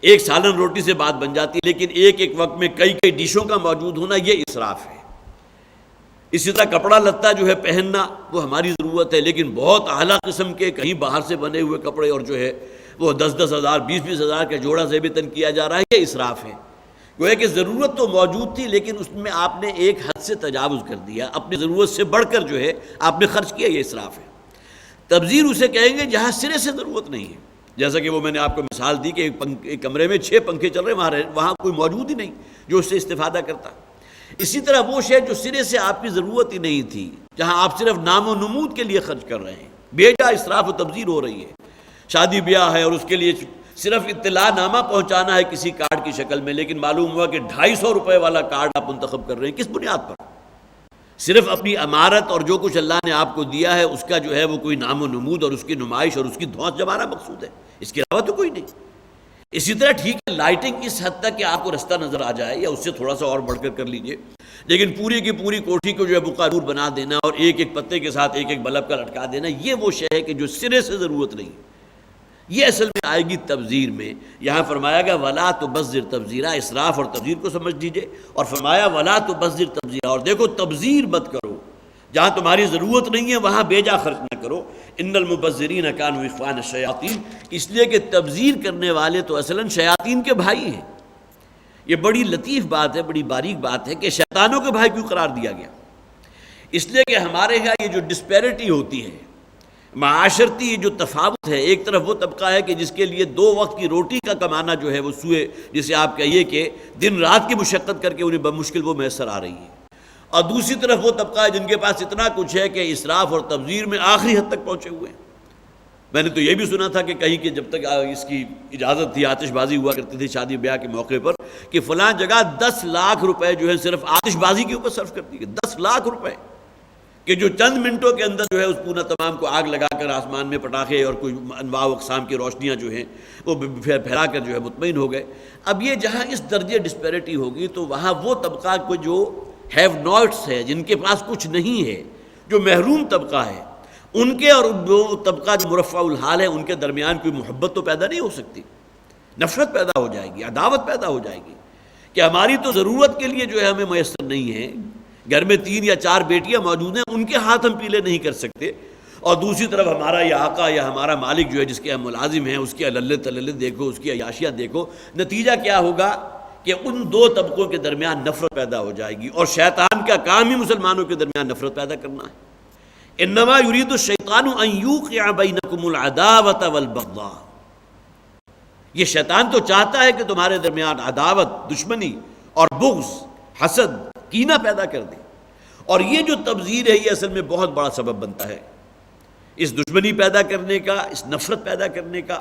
1 سالن روٹی سے بات بن جاتی ہے، لیکن ایک وقت میں کئی ڈشوں کا موجود ہونا یہ اسراف ہے۔ اسی طرح کپڑا لتا جو ہے پہننا وہ ہماری ضرورت ہے، لیکن بہت اعلیٰ قسم کے کہیں باہر سے بنے ہوئے کپڑے اور جو ہے وہ 10-10 ہزار 20-20 ہزار کا جوڑا زیبتن کیا جا رہا ہے، یہ اسراف ہے۔ گویا کہ ضرورت تو موجود تھی لیکن اس میں آپ نے ایک حد سے تجاوز کر دیا، اپنی ضرورت سے بڑھ کر جو ہے آپ نے خرچ کیا، یہ اسراف ہے۔ تبذیر اسے کہیں گے جہاں سرے سے ضرورت نہیں ہے، جیسا کہ وہ میں نے آپ کو مثال دی کہ ایک کمرے میں 6 پنکھے چل رہے ہیں، وہاں کوئی موجود ہی نہیں جو اس سے استفادہ کرتا۔ اسی طرح وہ شے جو سرے سے آپ کی ضرورت ہی نہیں تھی، جہاں آپ صرف نام و نمود کے لیے خرچ کر رہے ہیں، بیجا اسراف و تبذیر ہو رہی ہے۔ شادی بیاہ ہے اور اس کے لیے صرف اطلاع نامہ پہنچانا ہے کسی کارڈ کی شکل میں، لیکن معلوم ہوا کہ 250 روپے والا کارڈ آپ منتخب کر رہے ہیں۔ کس بنیاد پر؟ صرف اپنی امارت اور جو کچھ اللہ نے آپ کو دیا ہے اس کا جو ہے وہ کوئی نام و نمود اور اس کی نمائش اور اس کی دھونس جمانا مقصود ہے، اس کے علاوہ تو کوئی نہیں۔ اسی طرح ٹھیک ہے لائٹنگ اس حد تک کہ آپ کو رستہ نظر آ جائے یا اس سے تھوڑا سا اور بڑھ کر لیجئے، لیکن پوری کی پوری کوٹھی کو جو ہے بقع نور بنا دینا اور ایک ایک پتے کے ساتھ ایک ایک بلب کا لٹکا دینا، یہ وہ شے ہے کہ جو سرے سے ضرورت نہیں، یہ اصل میں آئے گی تبذیر میں۔ یہاں فرمایا گیا ولا تبذر تبذیرا، اسراف اور تبذیر کو سمجھ لیجئے، اور فرمایا ولا تبذر تبذیرا، اور دیکھو تبذیر مت کرو، جہاں تمہاری ضرورت نہیں ہے وہاں بیجا خرچ نہ کرو۔ ان المبذرین کانوا اخوان الشیاطین، اس لیے کہ تبذیر کرنے والے تو اصلاً شیاطین کے بھائی ہیں۔ یہ بڑی لطیف بات ہے، بڑی باریک بات ہے کہ شیطانوں کے بھائی کیوں قرار دیا گیا؟ اس لیے کہ ہمارے یہاں یہ جو ڈسپیرٹی ہوتی ہے، معاشرتی جو تفاوت ہے، ایک طرف وہ طبقہ ہے کہ جس کے لیے 2 وقت کی روٹی کا کمانا جو ہے وہ سوئے جسے آپ کہیے کہ دن رات کی مشقت کر کے انہیں بمشکل وہ میسر آ رہی ہے، اور دوسری طرف وہ طبقہ ہے جن کے پاس اتنا کچھ ہے کہ اسراف اور تبذیر میں آخری حد تک پہنچے ہوئے ہیں۔ میں نے تو یہ بھی سنا تھا کہ کہیں کہ جب تک اس کی اجازت تھی آتش بازی ہوا کرتی تھی شادی بیاہ کے موقع پر، کہ فلاں جگہ 10 لاکھ روپے جو ہے صرف آتش بازی کے اوپر صرف کرتی ہے، 10 لاکھ روپے کہ جو چند منٹوں کے اندر جو ہے اس پورا تمام کو آگ لگا کر آسمان میں پٹاخے اور کوئی انواع و اقسام کی روشنیاں جو ہیں وہ پھیلا کر جو ہے مطمئن ہو گئے۔ اب یہ جہاں اس درجے ڈسپیرٹی ہوگی تو وہاں وہ طبقہ کو جو ہیو ناٹس ہے، جن کے پاس کچھ نہیں ہے، جو محروم طبقہ ہے، ان کے اور وہ طبقہ جو مرفع الحال ہے ان کے درمیان کوئی محبت تو پیدا نہیں ہو سکتی، نفرت پیدا ہو جائے گی، عداوت پیدا ہو جائے گی کہ ہماری تو ضرورت کے لیے جو ہے ہمیں میسر نہیں ہے، گھر میں 3 یا 4 بیٹیاں موجود ہیں، ان کے ہاتھ ہم پیلے نہیں کر سکتے، اور دوسری طرف ہمارا یہ آقا یا ہمارا مالک جو ہے جس کے ہم ملازم ہیں اس کے اللہ تللے دیکھو، اس کی عیاشیاں دیکھو۔ نتیجہ کیا ہوگا کہ ان 2 طبقوں کے درمیان نفرت پیدا ہو جائے گی، اور شیطان کا کام ہی مسلمانوں کے درمیان نفرت پیدا کرنا ہے۔ انما یرید الشیطان ان یوقع بینکم العداوۃ والبغضاء، یہ شیطان تو چاہتا ہے کہ تمہارے درمیان عداوت، دشمنی اور بغض، حسد، کینہ پیدا کر دے، اور یہ جو تبذیر ہے یہ اصل میں بہت بڑا سبب بنتا ہے اس دشمنی پیدا کرنے کا، اس نفرت پیدا کرنے کا۔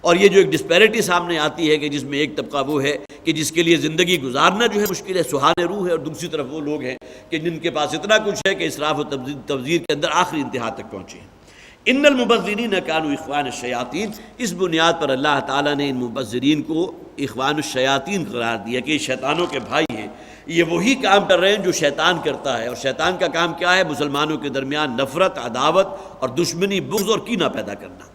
اور یہ جو ایک ڈسپیرٹی سامنے آتی ہے کہ جس میں ایک طبقہ وہ ہے کہ جس کے لیے زندگی گزارنا جو ہے مشکل ہے، سہان روح ہے، اور دوسری طرف وہ لوگ ہیں کہ جن کے پاس اتنا کچھ ہے کہ اسراف و تبذیر کے اندر آخری انتہا تک پہنچے ہیں۔ ان المبذرین کانوا اخوان الشیاطین، اس بنیاد پر اللہ تعالیٰ نے ان مبذرین کو اخوان الشیاطین قرار دیا کہ یہ شیطانوں کے بھائی ہیں، یہ وہی کام کر رہے ہیں جو شیطان کرتا ہے، اور شیطان کا کام کیا ہے؟ مسلمانوں کے درمیان نفرت، عداوت اور دشمنی، بغض اور کینہ پیدا کرنا۔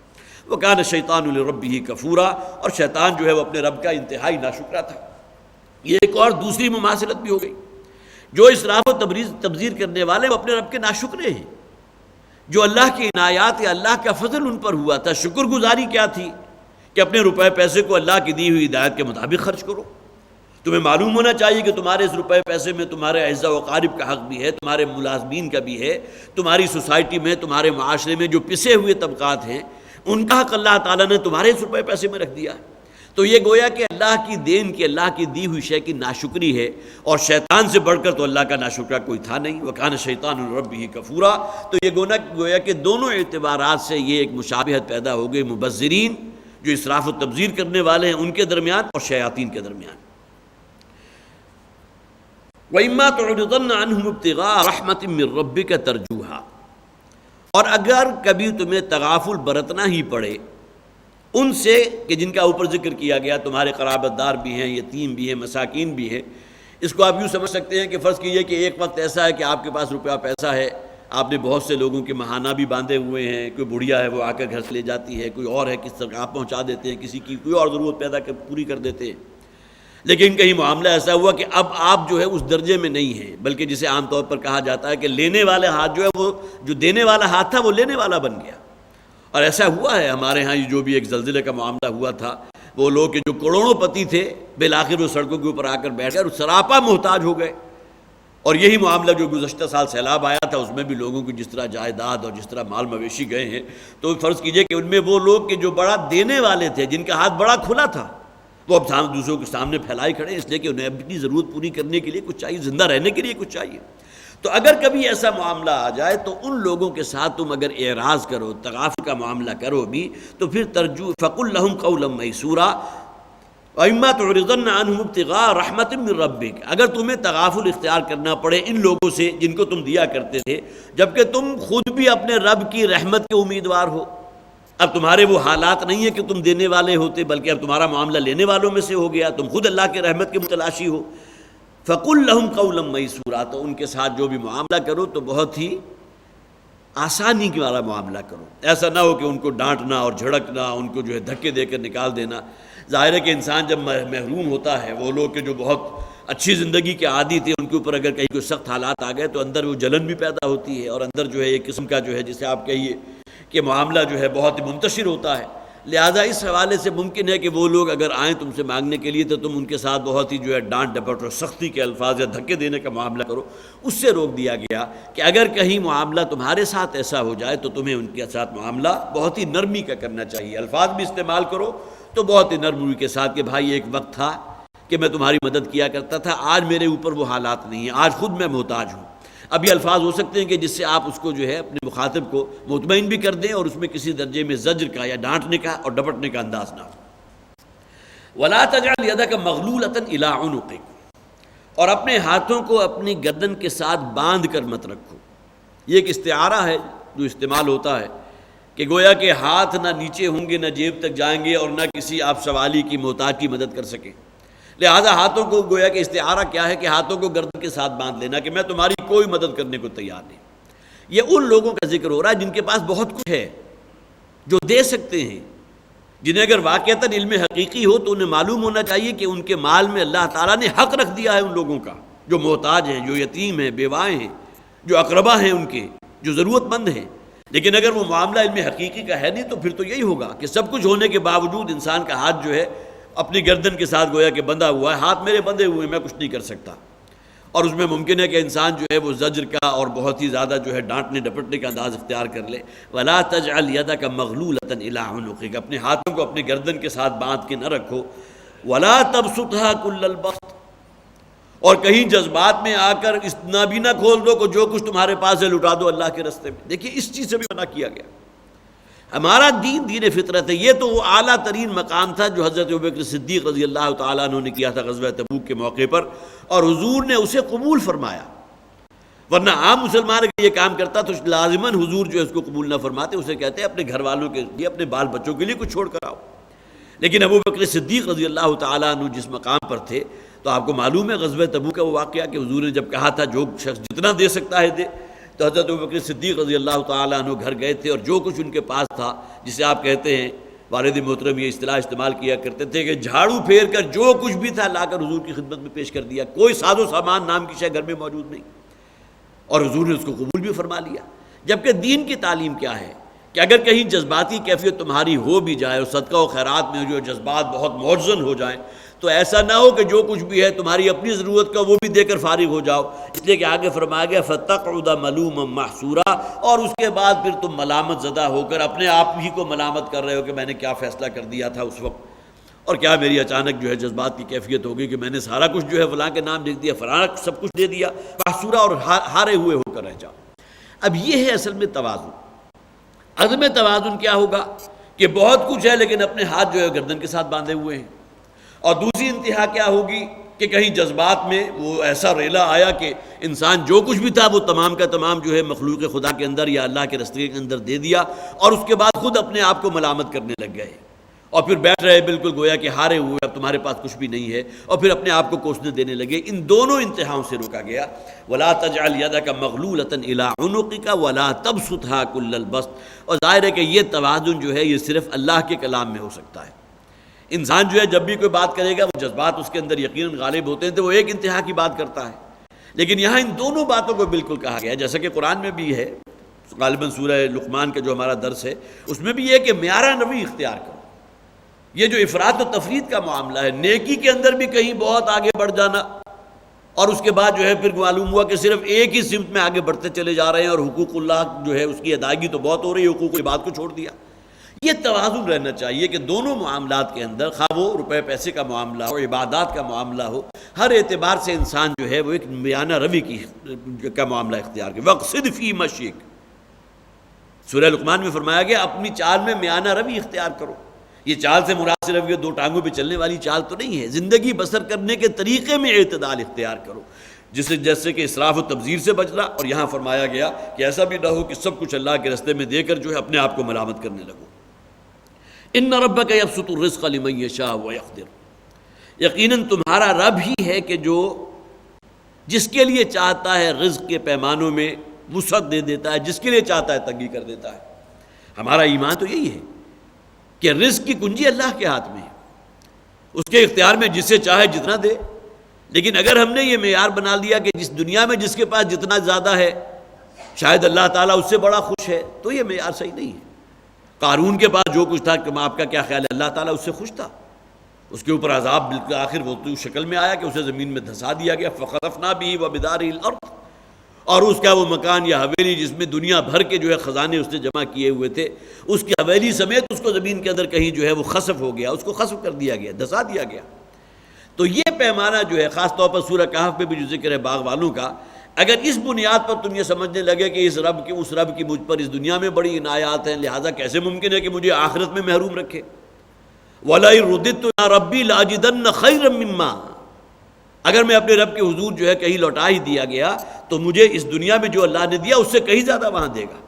وَكَانَ الشَّيْطَانُ لِرَبِّهِ كَفُورًا، اور شیطان جو ہے وہ اپنے رب کا انتہائی ناشکرا تھا۔ یہ ایک اور دوسری مماثلت بھی ہو گئی، جو اسراف و تبذیر کرنے والے وہ اپنے رب کے ناشکرے ہیں، جو اللہ کی عنایات یا اللہ کا فضل ان پر ہوا تھا۔ شکر گزاری کیا تھی کہ اپنے روپے پیسے کو اللہ کی دی ہوئی ہدایت کے مطابق خرچ کرو۔ تمہیں معلوم ہونا چاہیے کہ تمہارے اس روپے پیسے میں تمہارے اعزاء و اقارب کا حق بھی ہے، تمہارے ملازمین کا بھی ہے، تمہاری سوسائٹی میں، تمہارے معاشرے میں جو پسے ہوئے طبقات ہیں ان کا حق اللہ تعالیٰ نے تمہارے اس روپے پیسے میں رکھ دیا ہے۔ تو یہ گویا کہ اللہ کی دین کی، اللہ کی دی ہوئی شے کی ناشکری ہے، اور شیطان سے بڑھ کر تو اللہ کا ناشکرا کوئی تھا نہیں۔ وَكَانَ الشَّيْطَانُ لِرَبِّهِ كَفُورًا، تو یہ گویا کہ دونوں اعتبارات سے یہ ایک مشابہت پیدا ہو گئی مبذرین جو اسراف و تبذیر کرنے والے ہیں ان کے درمیان اور شیاطین کے درمیان۔ وَإِمَّا تُعْرِضَنَّ عَنْهُمُ ابْتِغَاءَ رَحْمَةٍ مِّن رَّبِّكَ تَرْجُوهَا، اور اگر کبھی تمہیں تغافل برتنا ہی پڑے ان سے کہ جن کا اوپر ذکر کیا گیا، تمہارے قرابت دار بھی ہیں، یتیم بھی ہیں، مساکین بھی ہیں، اس کو آپ یوں سمجھ سکتے ہیں کہ فرض کیجئے کہ ایک وقت ایسا ہے کہ آپ کے پاس روپیہ پیسہ ہے، آپ نے بہت سے لوگوں کے ماہانہ بھی باندھے ہوئے ہیں، کوئی بڑھیا ہے وہ آ کر گھر سے لے جاتی ہے، کوئی اور ہے کس طرح آپ پہنچا دیتے ہیں، کسی کی کوئی اور ضرورت پیدا کر پوری کر دیتے ہیں، لیکن کہیں معاملہ ایسا ہوا کہ اب آپ جو ہے اس درجے میں نہیں ہیں، بلکہ جسے عام طور پر کہا جاتا ہے کہ لینے والے ہاتھ جو ہے وہ جو دینے والا ہاتھ تھا وہ لینے والا بن گیا۔ اور ایسا ہوا ہے ہمارے ہاں، جو بھی ایک زلزلے کا معاملہ ہوا تھا، وہ لوگ کہ جو کروڑوں پتی تھے بالآخر وہ سڑکوں کے اوپر آ کر بیٹھ گئے اور سراپا محتاج ہو گئے۔ اور یہی معاملہ جو گزشتہ سال سیلاب آیا تھا اس میں بھی لوگوں کی جس طرح جائیداد اور جس طرح مال مویشی گئے ہیں، تو فرض کیجئے کہ ان میں وہ لوگ کہ جو بڑا دینے والے تھے، جن کا ہاتھ بڑا کھلا تھا، وہ اب دوسروں کے سامنے پھیلائے کھڑے، اس لیے کہ انہیں اپنی ضرورت پوری کرنے کے لیے کچھ چاہیے، زندہ رہنے کے لیے کچھ چاہیے۔ تو اگر کبھی ایسا معاملہ آ جائے تو ان لوگوں کے ساتھ تم اگر اعراض کرو، تغافل کا معاملہ کرو بھی، تو پھر ترجو فقل لہم قولا میسورا وَإِمَّا تُعْرِضَنَّ عَنْهُمْ ابْتِغَاءَ رَحْمَةٍ مِّن رَّبِّكَ، اگر تمہیں تغافل اختیار کرنا پڑے ان لوگوں سے جن کو تم دیا کرتے تھے، جبکہ تم خود بھی اپنے رب کی رحمت کے امیدوار ہو، اب تمہارے وہ حالات نہیں ہیں کہ تم دینے والے ہوتے، بلکہ اب تمہارا معاملہ لینے والوں میں سے ہو گیا، تم خود اللہ کے رحمت کے متلاشی ہو، فَقُلْ لَهُمْ قَوْلًا مَيْسُورًا، تو ان کے ساتھ جو بھی معاملہ کرو تو بہت ہی آسانی کی والا معاملہ کرو، ایسا نہ ہو کہ ان کو ڈانٹنا اور جھڑکنا، ان کو جو ہے دھکے دے کر نکال دینا۔ ظاہر ہے کہ انسان جب محروم ہوتا ہے، وہ لوگ کہ جو بہت اچھی زندگی کے عادی تھے، ان کے اوپر اگر کہیں کوئی سخت حالات آ گئے تو اندر وہ جلن بھی پیدا ہوتی ہے، اور اندر جو ہے ایک قسم کا جو ہے جسے آپ کہیے کہ معاملہ جو ہے بہت ہی منتشر ہوتا ہے۔ لہٰذا اس حوالے سے ممکن ہے کہ وہ لوگ اگر آئیں تم سے مانگنے کے لیے تو تم ان کے ساتھ بہت ہی جو ہے ڈانٹ ڈپٹ اور سختی کے الفاظ یا دھکے دینے کا معاملہ کرو۔ اس سے روک دیا گیا کہ اگر کہیں معاملہ تمہارے ساتھ ایسا ہو جائے تو تمہیں ان کے ساتھ معاملہ بہت ہی نرمی کا کرنا چاہیے، الفاظ بھی استعمال کرو تو بہت ہی نرمی کے ساتھ کہ بھائی ایک وقت تھا کہ میں تمہاری مدد کیا کرتا تھا، آج میرے اوپر وہ حالات نہیں ہیں، آج خود میں محتاج ہوں۔ اب یہ الفاظ ہو سکتے ہیں کہ جس سے آپ اس کو جو ہے اپنے مخاطب کو مطمئن بھی کر دیں اور اس میں کسی درجے میں زجر کا یا ڈانٹنے کا اور ڈپٹنے کا انداز نہ ہو۔ وَلَا تَجْعَلْ يَدَكَ مَغْلُولَةً إِلَىٰ عُنُقِكَ، اور اپنے ہاتھوں کو اپنی گردن کے ساتھ باندھ کر مت رکھو۔ یہ ایک استعارہ ہے جو استعمال ہوتا ہے کہ گویا کہ ہاتھ نہ نیچے ہوں گے، نہ جیب تک جائیں گے، اور نہ کسی آپ سوالی کی محتاج کی مدد کر سکیں۔ لہذا ہاتھوں کو گویا کہ استعارہ کیا ہے کہ ہاتھوں کو گردن کے ساتھ باندھ لینا کہ میں تمہاری کوئی مدد کرنے کو تیار نہیں۔ یہ ان لوگوں کا ذکر ہو رہا ہے جن کے پاس بہت کچھ ہے، جو دے سکتے ہیں، جنہیں اگر واقعتاً علم حقیقی ہو تو انہیں معلوم ہونا چاہیے کہ ان کے مال میں اللہ تعالیٰ نے حق رکھ دیا ہے ان لوگوں کا، جو محتاج ہیں، جو یتیم ہیں، بیوائیں ہیں، جو اقربا ہیں ان کے، جو ضرورت مند ہیں۔ لیکن اگر وہ معاملہ علم حقیقی کا ہے نہیں تو پھر تو یہی ہوگا کہ سب کچھ ہونے کے باوجود انسان کا ہاتھ جو ہے اپنی گردن کے ساتھ گویا کہ بندھا ہوا ہے، ہاتھ میرے بندھے ہوئے ہیں، میں کچھ نہیں کر سکتا۔ اور اس میں ممکن ہے کہ انسان جو ہے وہ زجر کا اور بہت ہی زیادہ جو ہے ڈانٹنے ڈپٹنے کا انداز اختیار کر لے۔ وَلَا تَجْعَلْ يَدَكَ مَغْلُولَةً إِلَىٰ عُنُقِكَ، اپنے ہاتھوں کو اپنی گردن کے ساتھ باندھ کے نہ رکھو۔ وَلَا تَبْسُطْهَا كُلَّ الْبَسْطِ، اور کہیں جذبات میں آ کر اتنا بھی نہ کھول دو کہ جو کچھ تمہارے پاس ہے لٹا دو اللہ کے راستے میں۔ دیکھیے اس چیز سے بھی منع کیا گیا۔ ہمارا دین دین فطرت ہے، یہ تو وہ اعلیٰ ترین مقام تھا جو حضرت ابوبکر صدیق رضی اللہ تعالیٰ عنہ نے کیا تھا غزوہ تبوک کے موقع پر، اور حضور نے اسے قبول فرمایا، ورنہ عام مسلمان اگر یہ کام کرتا تو لازماً حضور جو ہے اس کو قبول نہ فرماتے، اسے کہتے ہیں اپنے گھر والوں کے لیے، اپنے بال بچوں کے لیے کچھ چھوڑ کر آؤ۔ لیکن ابوبکر صدیق رضی اللہ تعالیٰ عنہ جس مقام پر تھے، تو آپ کو معلوم ہے غزوہ تبوک کا وہ واقعہ کہ حضور نے جب کہا تھا جو شخص جتنا دے سکتا ہے دے، تو حضرت ابوبکر صدیق رضی اللہ تعالیٰ عنہ گھر گئے تھے، اور جو کچھ ان کے پاس تھا، جسے آپ کہتے ہیں والد محترم یہ اصطلاح استعمال کیا کرتے تھے کہ جھاڑو پھیر کر جو کچھ بھی تھا لا کر حضور کی خدمت میں پیش کر دیا، کوئی ساز و سامان نام کی شے گھر میں موجود نہیں، اور حضور نے اس کو قبول بھی فرما لیا۔ جبکہ دین کی تعلیم کیا ہے کہ اگر کہیں جذباتی کیفیت تمہاری ہو بھی جائے اور صدقہ و خیرات میں جو جذبات بہت موزن ہو جائیں، تو ایسا نہ ہو کہ جو کچھ بھی ہے تمہاری اپنی ضرورت کا وہ بھی دے کر فارغ ہو جاؤ، اس لیے کہ آگے فرمایا گیا فَتَقْعُدَ مَلُومًا مَحْسُورًا، اور اس کے بعد پھر تم ملامت زدہ ہو کر اپنے آپ ہی کو ملامت کر رہے ہو کہ میں نے کیا فیصلہ کر دیا تھا اس وقت، اور کیا میری اچانک جو ہے جذبات کی کیفیت ہو گئی کہ میں نے سارا کچھ جو ہے فلاں کے نام لکھ دیا، فلاں سب کچھ دے دیا، محصورہ اور ہارے ہوئے ہو کر رہ جاؤ۔ اب یہ ہے اصل میں توازن۔ عدم توازن کیا ہوگا کہ بہت کچھ ہے لیکن اپنے ہاتھ جو ہے گردن کے ساتھ باندھے ہوئے ہیں، اور دوسری انتہا کیا ہوگی کہ کہیں جذبات میں وہ ایسا ریلا آیا کہ انسان جو کچھ بھی تھا وہ تمام کا تمام جو ہے مخلوق خدا کے اندر یا اللہ کے راستے کے اندر دے دیا، اور اس کے بعد خود اپنے آپ کو ملامت کرنے لگ گئے، اور پھر بیٹھ رہے بالکل گویا کہ ہارے ہوئے، اب تمہارے پاس کچھ بھی نہیں ہے، اور پھر اپنے آپ کو کوسنے دینے لگے۔ ان دونوں انتہاؤں سے روکا گیا۔ وَلَا تَجْعَلْ يَدَكَ مَغْلُولَةً إِلَىٰ عُنُقِكَ وَلَا تَبْسُطْهَا كُلَّ الْبَسْطِ، اور ظاہر ہے کہ یہ توازن جو ہے یہ صرف اللہ کے کلام میں ہو سکتا ہے۔ انسان جو ہے جب بھی کوئی بات کرے گا وہ جذبات اس کے اندر یقیناً غالب ہوتے ہیں تو وہ ایک انتہا کی بات کرتا ہے، لیکن یہاں ان دونوں باتوں کو بالکل کہا گیا ہے، جیسا کہ قرآن میں بھی ہے، غالباً سورہ لقمان کا جو ہمارا درس ہے اس میں بھی یہ کہ معیار نوی اختیار کرو۔ یہ جو افراط و تفرید کا معاملہ ہے، نیکی کے اندر بھی کہیں بہت آگے بڑھ جانا، اور اس کے بعد جو ہے پھر معلوم ہوا کہ صرف ایک ہی سمت میں آگے بڑھتے چلے جا رہے ہیں، اور حقوق اللہ جو ہے اس کی ادائیگی تو بہت ہو رہی ہے، حقوق العباد کو چھوڑ دیا۔ یہ توازن رہنا چاہیے کہ دونوں معاملات کے اندر، خواہ وہ روپے پیسے کا معاملہ ہو، عبادات کا معاملہ ہو، ہر اعتبار سے انسان جو ہے وہ ایک میانہ روی کا معاملہ اختیار کرے. وَاقْصِدْ فِي مَشْيِكَ، سورہ لقمان میں فرمایا گیا اپنی چال میں میانہ روی اختیار کرو. یہ چال سے مراد صرف یہ دو ٹانگوں پہ چلنے والی چال تو نہیں ہے، زندگی بسر کرنے کے طریقے میں اعتدال اختیار کرو، جیسے کہ اسراف و تبذیر سے بچنا. اور یہاں فرمایا گیا کہ ایسا بھی نہ ہو کہ سب کچھ اللہ کے رستے میں دے کر جو ہے اپنے آپ کو ملامت کرنے لگو. ان ربک یبسط الرزق لمن یشاء ویقدر، یقیناً تمہارا رب ہی ہے کہ جو جس کے لیے چاہتا ہے رزق کے پیمانوں میں وسعت دے دیتا ہے، جس کے لیے چاہتا ہے تنگی کر دیتا ہے. ہمارا ایمان تو یہی ہے کہ رزق کی کنجی اللہ کے ہاتھ میں ہے، اس کے اختیار میں جسے چاہے جتنا دے. لیکن اگر ہم نے یہ معیار بنا لیا کہ جس دنیا میں جس کے پاس جتنا زیادہ ہے شاید اللہ تعالیٰ اس سے بڑا خوش ہے، تو یہ معیار صحیح نہیں ہے. قارون کے پاس جو کچھ تھا، آپ کا کیا خیال ہے اللہ تعالیٰ اس سے خوش تھا؟ اس کے اوپر عذاب بالآخر وہ تو شکل میں آیا کہ اسے زمین میں دھسا دیا گیا. فخسفنا به وبداره الارض، اور اس کا وہ مکان یا حویلی جس میں دنیا بھر کے جو ہے خزانے اس نے جمع کیے ہوئے تھے، اس کی حویلی سمیت اس کو زمین کے اندر کہیں جو ہے وہ خسف ہو گیا، اس کو خسف کر دیا گیا، دھسا دیا گیا. تو یہ پیمانہ جو ہے خاص طور پر سورہ کہف میں بھی جو ذکر ہے باغ والوں کا، اگر اس بنیاد پر تم یہ سمجھنے لگے کہ اس رب کی مجھ پر اس دنیا میں بڑی عنایات ہیں، لہٰذا کیسے ممکن ہے کہ مجھے آخرت میں محروم رکھے. وَلَئِن رُدِدتُّ إِلَىٰ رَبِّي لَأَجِدَنَّ خَيْرًا مِّمَّا، اگر میں اپنے رب کے حضور جو ہے کہیں لوٹا ہی دیا گیا تو مجھے اس دنیا میں جو اللہ نے دیا اس سے کہیں زیادہ وہاں دے گا.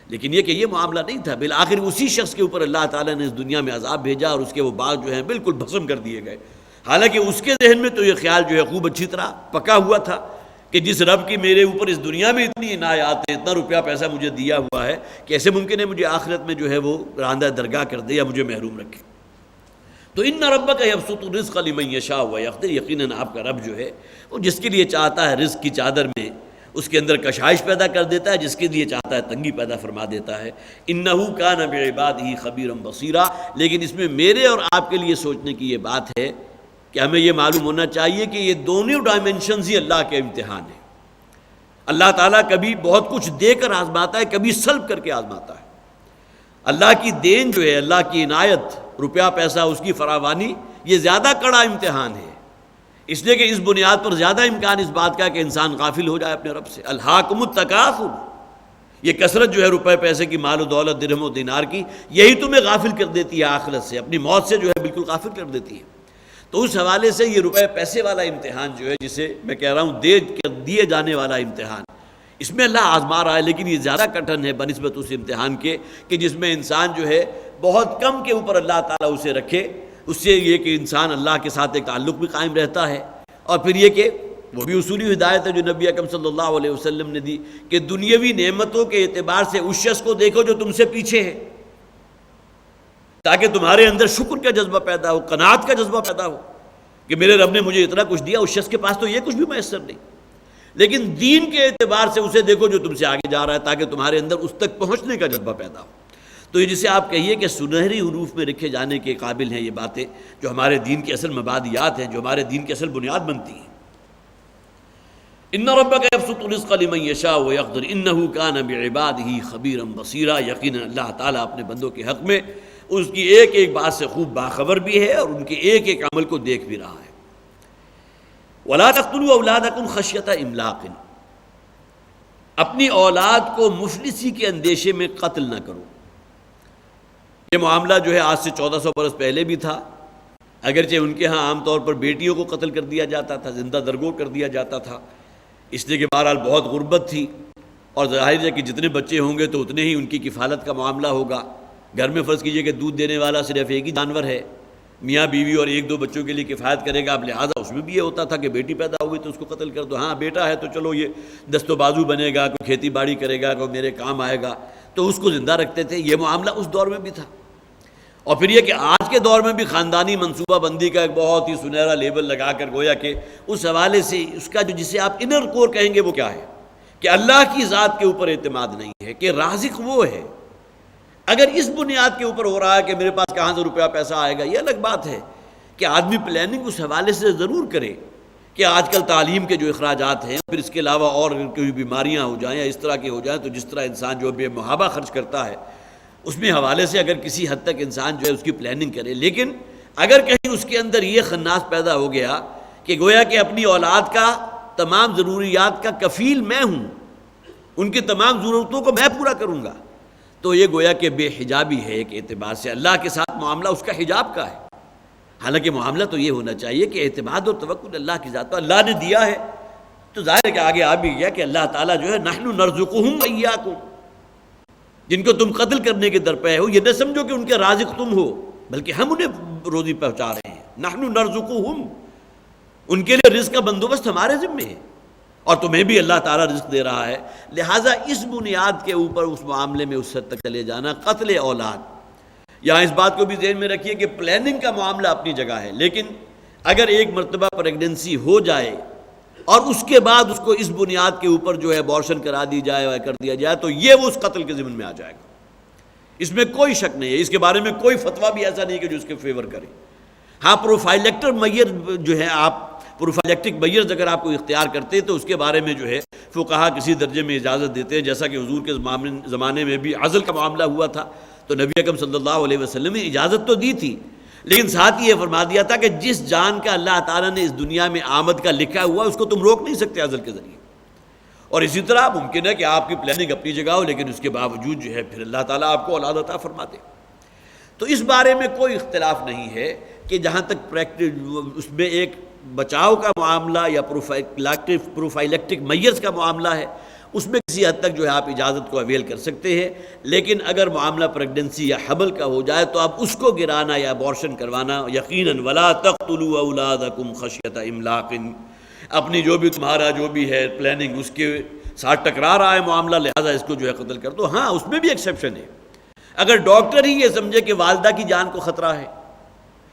لیکن یہ کہ یہ معاملہ نہیں تھا، بالآخر اسی شخص کے اوپر اللہ تعالیٰ نے اس دنیا میں عذاب بھیجا اور اس کے وہ باغ جو ہیں بالکل بھسم کر دیے گئے. حالانکہ اس کے ذہن میں تو یہ خیال جو ہے خوب اچھی طرح پکا ہوا تھا کہ جس رب کی میرے اوپر اس دنیا میں اتنی عنایات ہے، اتنا روپیہ پیسہ مجھے دیا ہوا ہے، کیسے ممکن ہے مجھے آخرت میں جو ہے وہ راندہ درگاہ کر دے یا مجھے محروم رکھے. تو ان ربک یبسط الرزق لمن یشاء ویقدر، یقیناً آپ کا رب جو ہے وہ جس کے لیے چاہتا ہے رزق کی چادر میں اس کے اندر کشائش پیدا کر دیتا ہے، جس کے لیے چاہتا ہے تنگی پیدا فرما دیتا ہے. انہ کان بعبادہ خبیرا بصیرا، لیکن اس میں میرے اور آپ کے لیے سوچنے کی یہ بات ہے کہ ہمیں یہ معلوم ہونا چاہیے کہ یہ دونوں ڈائمنشنز ہی اللہ کے امتحان ہیں. اللہ تعالیٰ کبھی بہت کچھ دے کر آزماتا ہے، کبھی سلب کر کے آزماتا ہے. اللہ کی دین جو ہے، اللہ کی عنایت، روپیہ پیسہ، اس کی فراوانی، یہ زیادہ کڑا امتحان ہے، اس لیے کہ اس بنیاد پر زیادہ امکان اس بات کا کہ انسان غافل ہو جائے اپنے رب سے. الہاکم التکاثر، یہ کثرت جو ہے روپے پیسے کی، مال و دولت، درہم و دینار کی، یہی تمہیں غافل کر دیتی ہے آخرت سے، اپنی موت سے جو ہے بالکل غافل کر دیتی ہے. تو اس حوالے سے یہ روپے پیسے والا امتحان جو ہے، جسے میں کہہ رہا ہوں دیے جانے والا امتحان، اس میں اللہ آزما رہا ہے، لیکن یہ زیادہ کٹھن ہے بنسبت اس امتحان کے کہ جس میں انسان جو ہے بہت کم کے اوپر اللہ تعالیٰ اسے رکھے. اس سے یہ کہ انسان اللہ کے ساتھ ایک تعلق بھی قائم رہتا ہے، اور پھر یہ کہ وہ بھی اصولی ہدایت ہے جو نبی اکرم صلی اللہ علیہ وسلم نے دی کہ دنیاوی نعمتوں کے اعتبار سے اس شخص کو دیکھو جو تم سے پیچھے ہے، تاکہ تمہارے اندر شکر کا جذبہ پیدا ہو، قناعت کا جذبہ پیدا ہو کہ میرے رب نے مجھے اتنا کچھ دیا، اس شخص کے پاس تو یہ کچھ بھی میسر نہیں. لیکن دین کے اعتبار سے اسے دیکھو جو تم سے آگے جا رہا ہے، تاکہ تمہارے اندر اس تک پہنچنے کا جذبہ پیدا ہو. تو یہ جسے آپ کہیے کہ سنہری حروف میں لکھے جانے کے قابل ہیں یہ باتیں، جو ہمارے دین کی اصل مبادیات ہیں، جو ہمارے دین کی اصل بنیاد بنتی ہیں. ان ربک یبسط الرزق لمن یشاء ویقدر انہ کان بعبادہ خبیرا بصیرا، یقینا اللہ تعالیٰ اپنے بندوں کے حق میں اس کی ایک ایک بات سے خوب باخبر بھی ہے اور ان کے ایک ایک عمل کو دیکھ بھی رہا ہے. وَلَا تَقْتُلُوا أَوْلَادَكُمْ خَشْيَةَ إِمْلَاقٍ، اپنی اولاد کو مفلسی کے اندیشے میں قتل نہ کرو. یہ معاملہ جو ہے آج سے 1400 برس پہلے بھی تھا، اگرچہ ان کے ہاں عام طور پر بیٹیوں کو قتل کر دیا جاتا تھا، زندہ درگور کر دیا جاتا تھا، اس لیے کہ بہرحال بہت غربت تھی اور ظاہر ہے کہ جتنے بچے ہوں گے تو اتنے ہی ان کی کفالت کا معاملہ ہوگا. گھر میں فرض کیجئے کہ دودھ دینے والا صرف ایک ہی جانور ہے، میاں بیوی اور ایک دو بچوں کے لیے کفایت کرے گا. اب لہٰذا اس میں بھی یہ ہوتا تھا کہ بیٹی پیدا ہوئی تو اس کو قتل کر دو، ہاں بیٹا ہے تو چلو یہ دست و بازو بنے گا، کوئی کھیتی باڑی کرے گا، کوئی میرے کام آئے گا، تو اس کو زندہ رکھتے تھے. یہ معاملہ اس دور میں بھی تھا. اور پھر یہ کہ آج کے دور میں بھی خاندانی منصوبہ بندی کا ایک بہت ہی سنہرا لیبل لگا کر گویا کہ اس حوالے سے اس کا جو جسے آپ انر کور کہیں گے وہ کیا ہے کہ اللہ کی ذات کے اوپر اعتماد نہیں ہے، کہ رازق وہ ہے. اگر اس بنیاد کے اوپر ہو رہا ہے کہ میرے پاس کہاں سے روپیہ پیسہ آئے گا، یہ الگ بات ہے کہ آدمی پلاننگ اس حوالے سے ضرور کرے کہ آج کل تعلیم کے جو اخراجات ہیں، پھر اس کے علاوہ اور کوئی بیماریاں ہو جائیں یا اس طرح کے ہو جائیں، تو جس طرح انسان جو بے محابہ خرچ کرتا ہے اس میں حوالے سے اگر کسی حد تک انسان جو ہے اس کی پلاننگ کرے، لیکن اگر کہیں اس کے اندر یہ خناس پیدا ہو گیا کہ گویا کہ اپنی اولاد کا تمام ضروریات کا کفیل میں ہوں، ان کی تمام ضرورتوں کو میں پورا کروں گا، تو یہ گویا کہ بے حجابی ہے ایک اعتبار سے، اللہ کے ساتھ معاملہ اس کا حجاب کا ہے۔ حالانکہ معاملہ تو یہ ہونا چاہیے کہ اعتماد اور توکل اللہ کی ذات پر، اللہ نے دیا ہے تو ظاہر ہے کہ آگے آ بھی گیا کہ اللہ تعالیٰ جو ہے نحن نرزقہم وایاکم، جن کو تم قتل کرنے کے درپے ہو، یہ نہ سمجھو کہ ان کے رازق تم ہو، بلکہ ہم انہیں روزی پہنچا رہے ہیں۔ نحن نرزقہم، ان کے لیے رزق کا بندوبست ہمارے ذمے ہے، اور تمہیں بھی اللہ تعالیٰ رزق دے رہا ہے۔ لہٰذا اس بنیاد کے اوپر اس معاملے میں اس حد تک چلے جانا قتل اولاد، یہاں اس بات کو بھی ذہن میں رکھیے کہ پلاننگ کا معاملہ اپنی جگہ ہے، لیکن اگر ایک مرتبہ پریگننسی ہو جائے اور اس کے بعد اس کو اس بنیاد کے اوپر جو ہے ابارشن کرا دی جائے یا کر دیا جائے تو یہ وہ اس قتل کے ضمن میں آ جائے گا، اس میں کوئی شک نہیں ہے، اس کے بارے میں کوئی فتویٰ بھی ایسا نہیں کہ جو اس کے فیور کرے۔ ہاں پروفائلیکٹر میئر جو ہے، آپ پروفائلیکٹک میئرز اگر آپ کو اختیار کرتے تو اس کے بارے میں جو ہے فقہا کسی درجے میں اجازت دیتے ہیں، جیسا کہ حضور کے زمانے میں بھی عزل کا معاملہ ہوا تھا تو نبی اکرم صلی اللہ علیہ وسلم نے اجازت تو دی تھی، لیکن ساتھ یہ فرما دیا تھا کہ جس جان کا اللہ تعالیٰ نے اس دنیا میں آمد کا لکھا ہوا اس کو تم روک نہیں سکتے عزل کے ذریعے۔ اور اسی طرح ممکن ہے کہ آپ کی پلاننگ اپنی جگہ ہو، لیکن اس کے باوجود جو ہے پھر اللہ تعالیٰ آپ کو اولاد عطا فرما دے۔ تو اس بارے میں کوئی اختلاف نہیں ہے کہ جہاں تک اس میں ایک بچاؤ کا معاملہ یا پروفائلیکٹک میئرز کا معاملہ ہے، اس میں کسی حد تک جو ہے آپ اجازت کو اویل کر سکتے ہیں، لیکن اگر معاملہ پریگننسی یا حمل کا ہو جائے تو اب اس کو گرانا یا ابارشن کروانا یقیناً ولا تقتلوا اولادکم خشیۃ املاق، اپنی جو بھی تمہارا جو بھی ہے پلاننگ اس کے ساتھ ٹکرا رہا ہے معاملہ، لہٰذا اس کو جو ہے قتل کر دو۔ ہاں اس میں بھی ایکسیپشن ہے، اگر ڈاکٹر ہی یہ سمجھے کہ والدہ کی جان کو خطرہ ہے،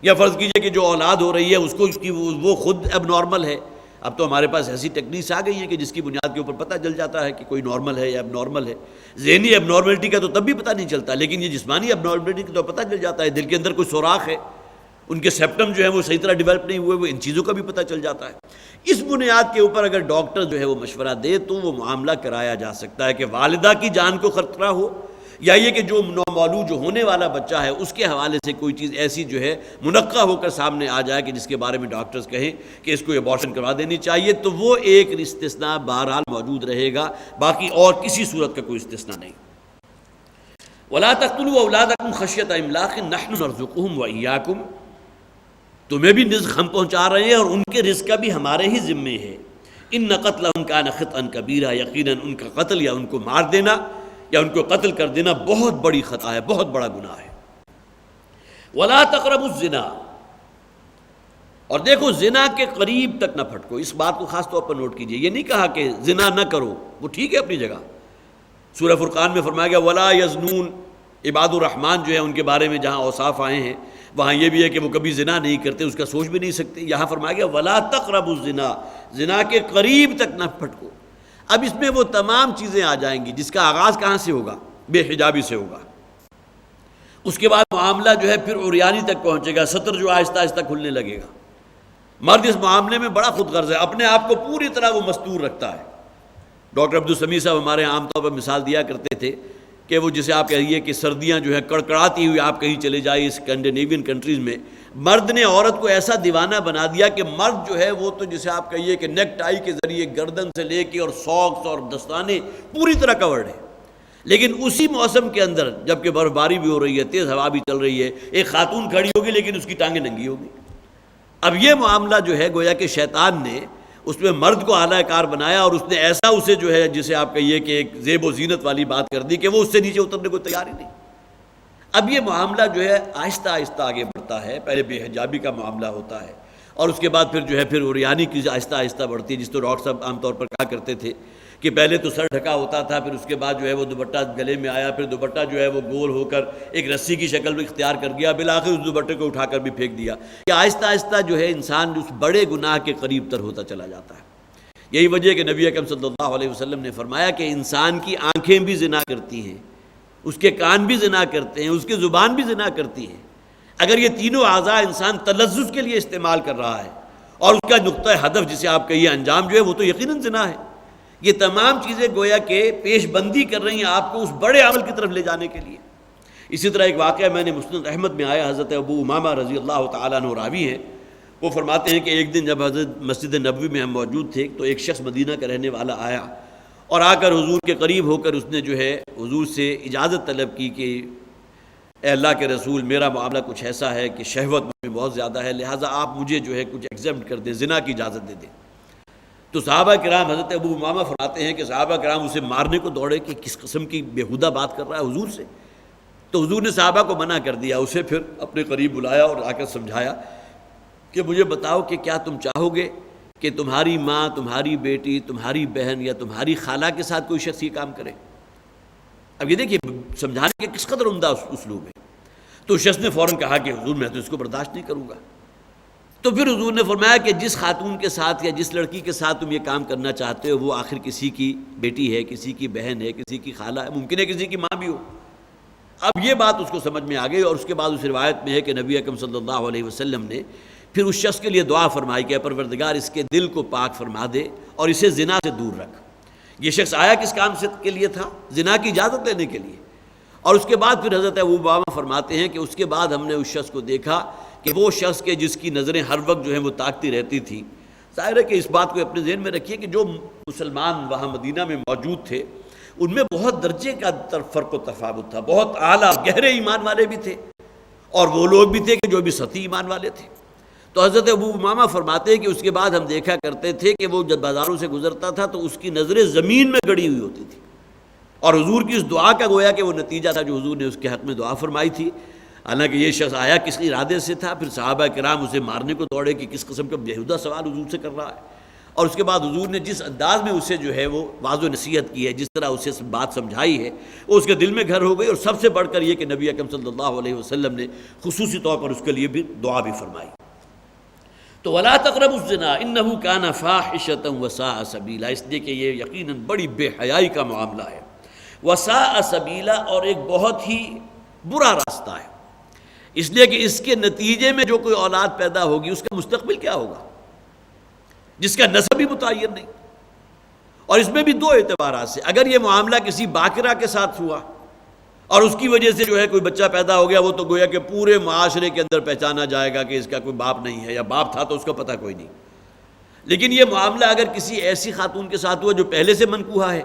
یا فرض کیجئے کہ جو اولاد ہو رہی ہے اس کو اس کی وہ خود اب نارمل ہے، اب تو ہمارے پاس ایسی ٹیکنیکس آ گئی ہیں کہ جس کی بنیاد کے اوپر پتہ چل جاتا ہے کہ کوئی نارمل ہے یا اب نارمل ہے۔ ذہنی اب نارملٹی کا تو تب بھی پتہ نہیں چلتا، لیکن یہ جسمانی اب نارملٹی کا تو پتہ چل جاتا ہے، دل کے اندر کوئی سوراخ ہے، ان کے سیپٹم جو ہے وہ صحیح طرح ڈیولپ نہیں ہوئے، وہ ان چیزوں کا بھی پتہ چل جاتا ہے۔ اس بنیاد کے اوپر اگر ڈاکٹر جو ہے وہ مشورہ دے تو وہ معاملہ کرایا جا سکتا ہے کہ والدہ کی جان کو خطرہ ہو، یا یہ کہ جو نومولود جو ہونے والا بچہ ہے اس کے حوالے سے کوئی چیز ایسی جو ہے منقع ہو کر سامنے آ جائے کہ جس کے بارے میں ڈاکٹرز کہیں کہ اس کو ابارشن کروا دینی چاہیے، تو وہ ایک استثناء بہرحال موجود رہے گا، باقی اور کسی صورت کا کوئی استثناء نہیں۔ وَلَا تَقْتُلُوا أَوْلَادَكُمْ خَشْيَةَ إِمْلَاقٍ نَحْنُ نَرْزُقُهُمْ وَإِيَّاكُمْ، تمہیں بھی رزق ہم پہنچا رہے ہیں اور ان کے رزق کا بھی ہمارے ہی ذمے ہے۔ إِنَّ قَتْلَهُمْ كَانَ خِطْئًا كَبِيرًا، یقیناً ان کا قتل یا ان کو مار دینا یا ان کو قتل کر دینا بہت بڑی خطا ہے، بہت بڑا گناہ ہے۔ وَلَا تَقْرَبُوا الزِّنَا، اور دیکھو زنا کے قریب تک نہ پھٹکو، اس بات کو خاص طور پر نوٹ کیجئے، یہ نہیں کہا کہ زنا نہ کرو، وہ ٹھیک ہے اپنی جگہ، سورہ فرقان میں فرمایا گیا وَلَا يَزْنُونَ، عباد الرحمن جو ہے ان کے بارے میں جہاں اوصاف آئے ہیں وہاں یہ بھی ہے کہ وہ کبھی زنا نہیں کرتے، اس کا سوچ بھی نہیں سکتے، یہاں فرمایا گیا وَلَا تَقْرَبُوا الزِّنَا، زنا کے قریب تک نہ پھٹکو۔ اب اس میں وہ تمام چیزیں آ جائیں گی جس کا آغاز کہاں سے ہوگا؟ بے حجابی سے ہوگا، اس کے بعد معاملہ جو ہے پھر عریانی تک پہنچے گا، سطر جو آہستہ آہستہ کھلنے لگے گا۔ مرد اس معاملے میں بڑا خود غرض ہے، اپنے آپ کو پوری طرح وہ مستور رکھتا ہے۔ ڈاکٹر عبدالسمیع صاحب ہمارے عام طور پر مثال دیا کرتے تھے کہ وہ جسے آپ کہیے کہ سردیاں جو ہے کڑکڑاتی ہوئی آپ کہیں چلے جائیں اسکینڈینیوین کنٹریز میں، مرد نے عورت کو ایسا دیوانہ بنا دیا کہ مرد جو ہے وہ تو جسے آپ کہیے کہ نیک ٹائی کے ذریعے گردن سے لے کے اور ساکس اور دستانے پوری طرح کورڈ ہے، لیکن اسی موسم کے اندر جبکہ برف باری بھی ہو رہی ہے، تیز ہوا بھی چل رہی ہے، ایک خاتون کھڑی ہوگی لیکن اس کی ٹانگیں ننگی ہوگی۔ اب یہ معاملہ جو ہے گویا کہ شیطان نے اس میں مرد کو اعلیٰ کار بنایا اور اس نے ایسا اسے جو ہے جسے آپ کہیے کہ ایک زیب و زینت والی بات کر دی کہ وہ اس سے نیچے اترنے کو تیار ہی نہیں۔ اب یہ معاملہ جو ہے آہستہ آہستہ آگے بڑھتا ہے، پہلے بے حجابی کا معاملہ ہوتا ہے اور اس کے بعد پھر جو ہے پھر عریانی کی آہستہ آہستہ بڑھتی ہے، جس تو ڈاکٹر صاحب عام طور پر کہا کرتے تھے کہ پہلے تو سر ڈھکا ہوتا تھا، پھر اس کے بعد جو ہے وہ دوپٹہ گلے میں آیا، پھر دوپٹہ جو ہے وہ گول ہو کر ایک رسی کی شکل میں اختیار کر گیا، بالآخر اس دوپٹے کو اٹھا کر بھی پھینک دیا۔ کہ آہستہ آہستہ جو ہے انسان اس بڑے گناہ کے قریب تر ہوتا چلا جاتا ہے۔ یہی وجہ ہے کہ نبی اکرم صلی اللہ علیہ وسلم نے فرمایا کہ انسان کی آنکھیں بھی زنا کرتی ہیں، اس کے کان بھی زنا کرتے ہیں، اس کی زبان بھی زنا کرتی ہے۔ اگر یہ تینوں اعضاء انسان تلذذ کے لیے استعمال کر رہا ہے اور اس کا نقطہ ہدف جسے آپ کہیے انجام جو ہے وہ تو یقیناً زنا ہے، یہ تمام چیزیں گویا کہ پیش بندی کر رہی ہیں آپ کو اس بڑے عمل کی طرف لے جانے کے لیے۔ اسی طرح ایک واقعہ میں نے مسند احمد میں آیا، حضرت ابو امامہ رضی اللہ تعالیٰ عنہ راوی ہیں، وہ فرماتے ہیں کہ ایک دن جب حضرت مسجد نبوی میں ہم موجود تھے تو ایک شخص مدینہ کا رہنے والا آیا اور آ کر حضور کے قریب ہو کر اس نے جو ہے حضور سے اجازت طلب کی کہ اے اللہ کے رسول، میرا معاملہ کچھ ایسا ہے کہ شہوت میں بہت زیادہ ہے، لہٰذا آپ مجھے جو ہے کچھ ایگزمپٹ کر دیں، زنا کی اجازت دے دیں۔ تو صحابہ کرام، حضرت ابو امامہ فرماتے ہیں کہ صحابہ کرام اسے مارنے کو دوڑے کہ کس قسم کی بیہودہ بات کر رہا ہے حضور سے۔ تو حضور نے صحابہ کو منع کر دیا، اسے پھر اپنے قریب بلایا اور آ کر سمجھایا کہ مجھے بتاؤ کہ کیا تم چاہو گے کہ تمہاری ماں، تمہاری بیٹی، تمہاری بہن یا تمہاری خالہ کے ساتھ کوئی شخص یہ کام کرے؟ اب یہ دیکھیے سمجھانے کے کس قدر عمدہ اسلوب ہے۔ تو شخص نے فوراً کہا کہ حضور میں تو اس کو برداشت نہیں کروں گا۔ تو پھر حضور نے فرمایا کہ جس خاتون کے ساتھ یا جس لڑکی کے ساتھ تم یہ کام کرنا چاہتے ہو وہ آخر کسی کی بیٹی ہے، کسی کی بہن ہے، کسی کی خالہ ہے، ممکن ہے کسی کی ماں بھی ہو۔ اب یہ بات اس کو سمجھ میں آ گئی، اور اس کے بعد اس روایت میں ہے کہ نبی اکرم صلی اللہ علیہ وسلم نے پھر اس شخص کے لیے دعا فرمائی کہ اے پروردگار اس کے دل کو پاک فرما دے اور اسے زنا سے دور رکھ۔ یہ شخص آیا کس کام سے کے لیے تھا؟ زنا کی اجازت لینے کے لیے۔ اور اس کے بعد پھر حضرت ابو امامہ فرماتے ہیں کہ اس کے بعد ہم نے اس شخص کو دیکھا کہ وہ شخص کے جس کی نظریں ہر وقت جو ہیں وہ تاکتی رہتی تھی۔ ظاہر ہے کہ اس بات کو اپنے ذہن میں رکھیے کہ جو مسلمان وہاں مدینہ میں موجود تھے ان میں بہت درجے کا فرق و تفاوت تھا، بہت اعلیٰ گہرے ایمان والے بھی تھے اور وہ لوگ بھی تھے کہ جو بھی سطحی ایمان والے تھے۔ تو حضرت ابو امامہ فرماتے ہیں کہ اس کے بعد ہم دیکھا کرتے تھے کہ وہ جب بازاروں سے گزرتا تھا تو اس کی نظریں زمین میں گڑی ہوئی ہوتی تھی، اور حضور کی اس دعا کا گویا کہ وہ نتیجہ تھا جو حضور نے اس کے حق میں دعا فرمائی تھی۔ حالانکہ یہ شخص آیا کس ارادے سے تھا، پھر صحابہ کرام اسے مارنے کو دوڑے کہ کس قسم کا بیہودہ سوال حضور سے کر رہا ہے، اور اس کے بعد حضور نے جس انداز میں اسے جو ہے وہ واضح نصیحت کی ہے، جس طرح اسے بات سمجھائی ہے، وہ اس کے دل میں گھر ہو گئی۔ اور سب سے بڑھ کر یہ کہ نبی اکرم صلی اللہ علیہ وسلم نے خصوصی طور پر اس کے لیے بھی دعا بھی فرمائی۔ تو وَلَا تَقْرَبُوا الزِّنَا إِنَّهُ كَانَ فَاحِشَةً وَسَاءَ سَبِيلًا، اس لیے کہ یہ یقیناً بڑی بے حیائی کا معاملہ ہے، وَسَاءَ سَبِيلًا، اور ایک بہت ہی برا راستہ ہے، اس لیے کہ اس کے نتیجے میں جو کوئی اولاد پیدا ہوگی اس کا مستقبل کیا ہوگا جس کا نسب بھی متعین نہیں۔ اور اس میں بھی دو اعتبارات سے، اگر یہ معاملہ کسی باقرہ کے ساتھ ہوا اور اس کی وجہ سے جو ہے کوئی بچہ پیدا ہو گیا، وہ تو گویا کہ پورے معاشرے کے اندر پہچانا جائے گا کہ اس کا کوئی باپ نہیں ہے، یا باپ تھا تو اس کا پتہ کوئی نہیں۔ لیکن یہ معاملہ اگر کسی ایسی خاتون کے ساتھ ہوا جو پہلے سے منکوحہ ہے،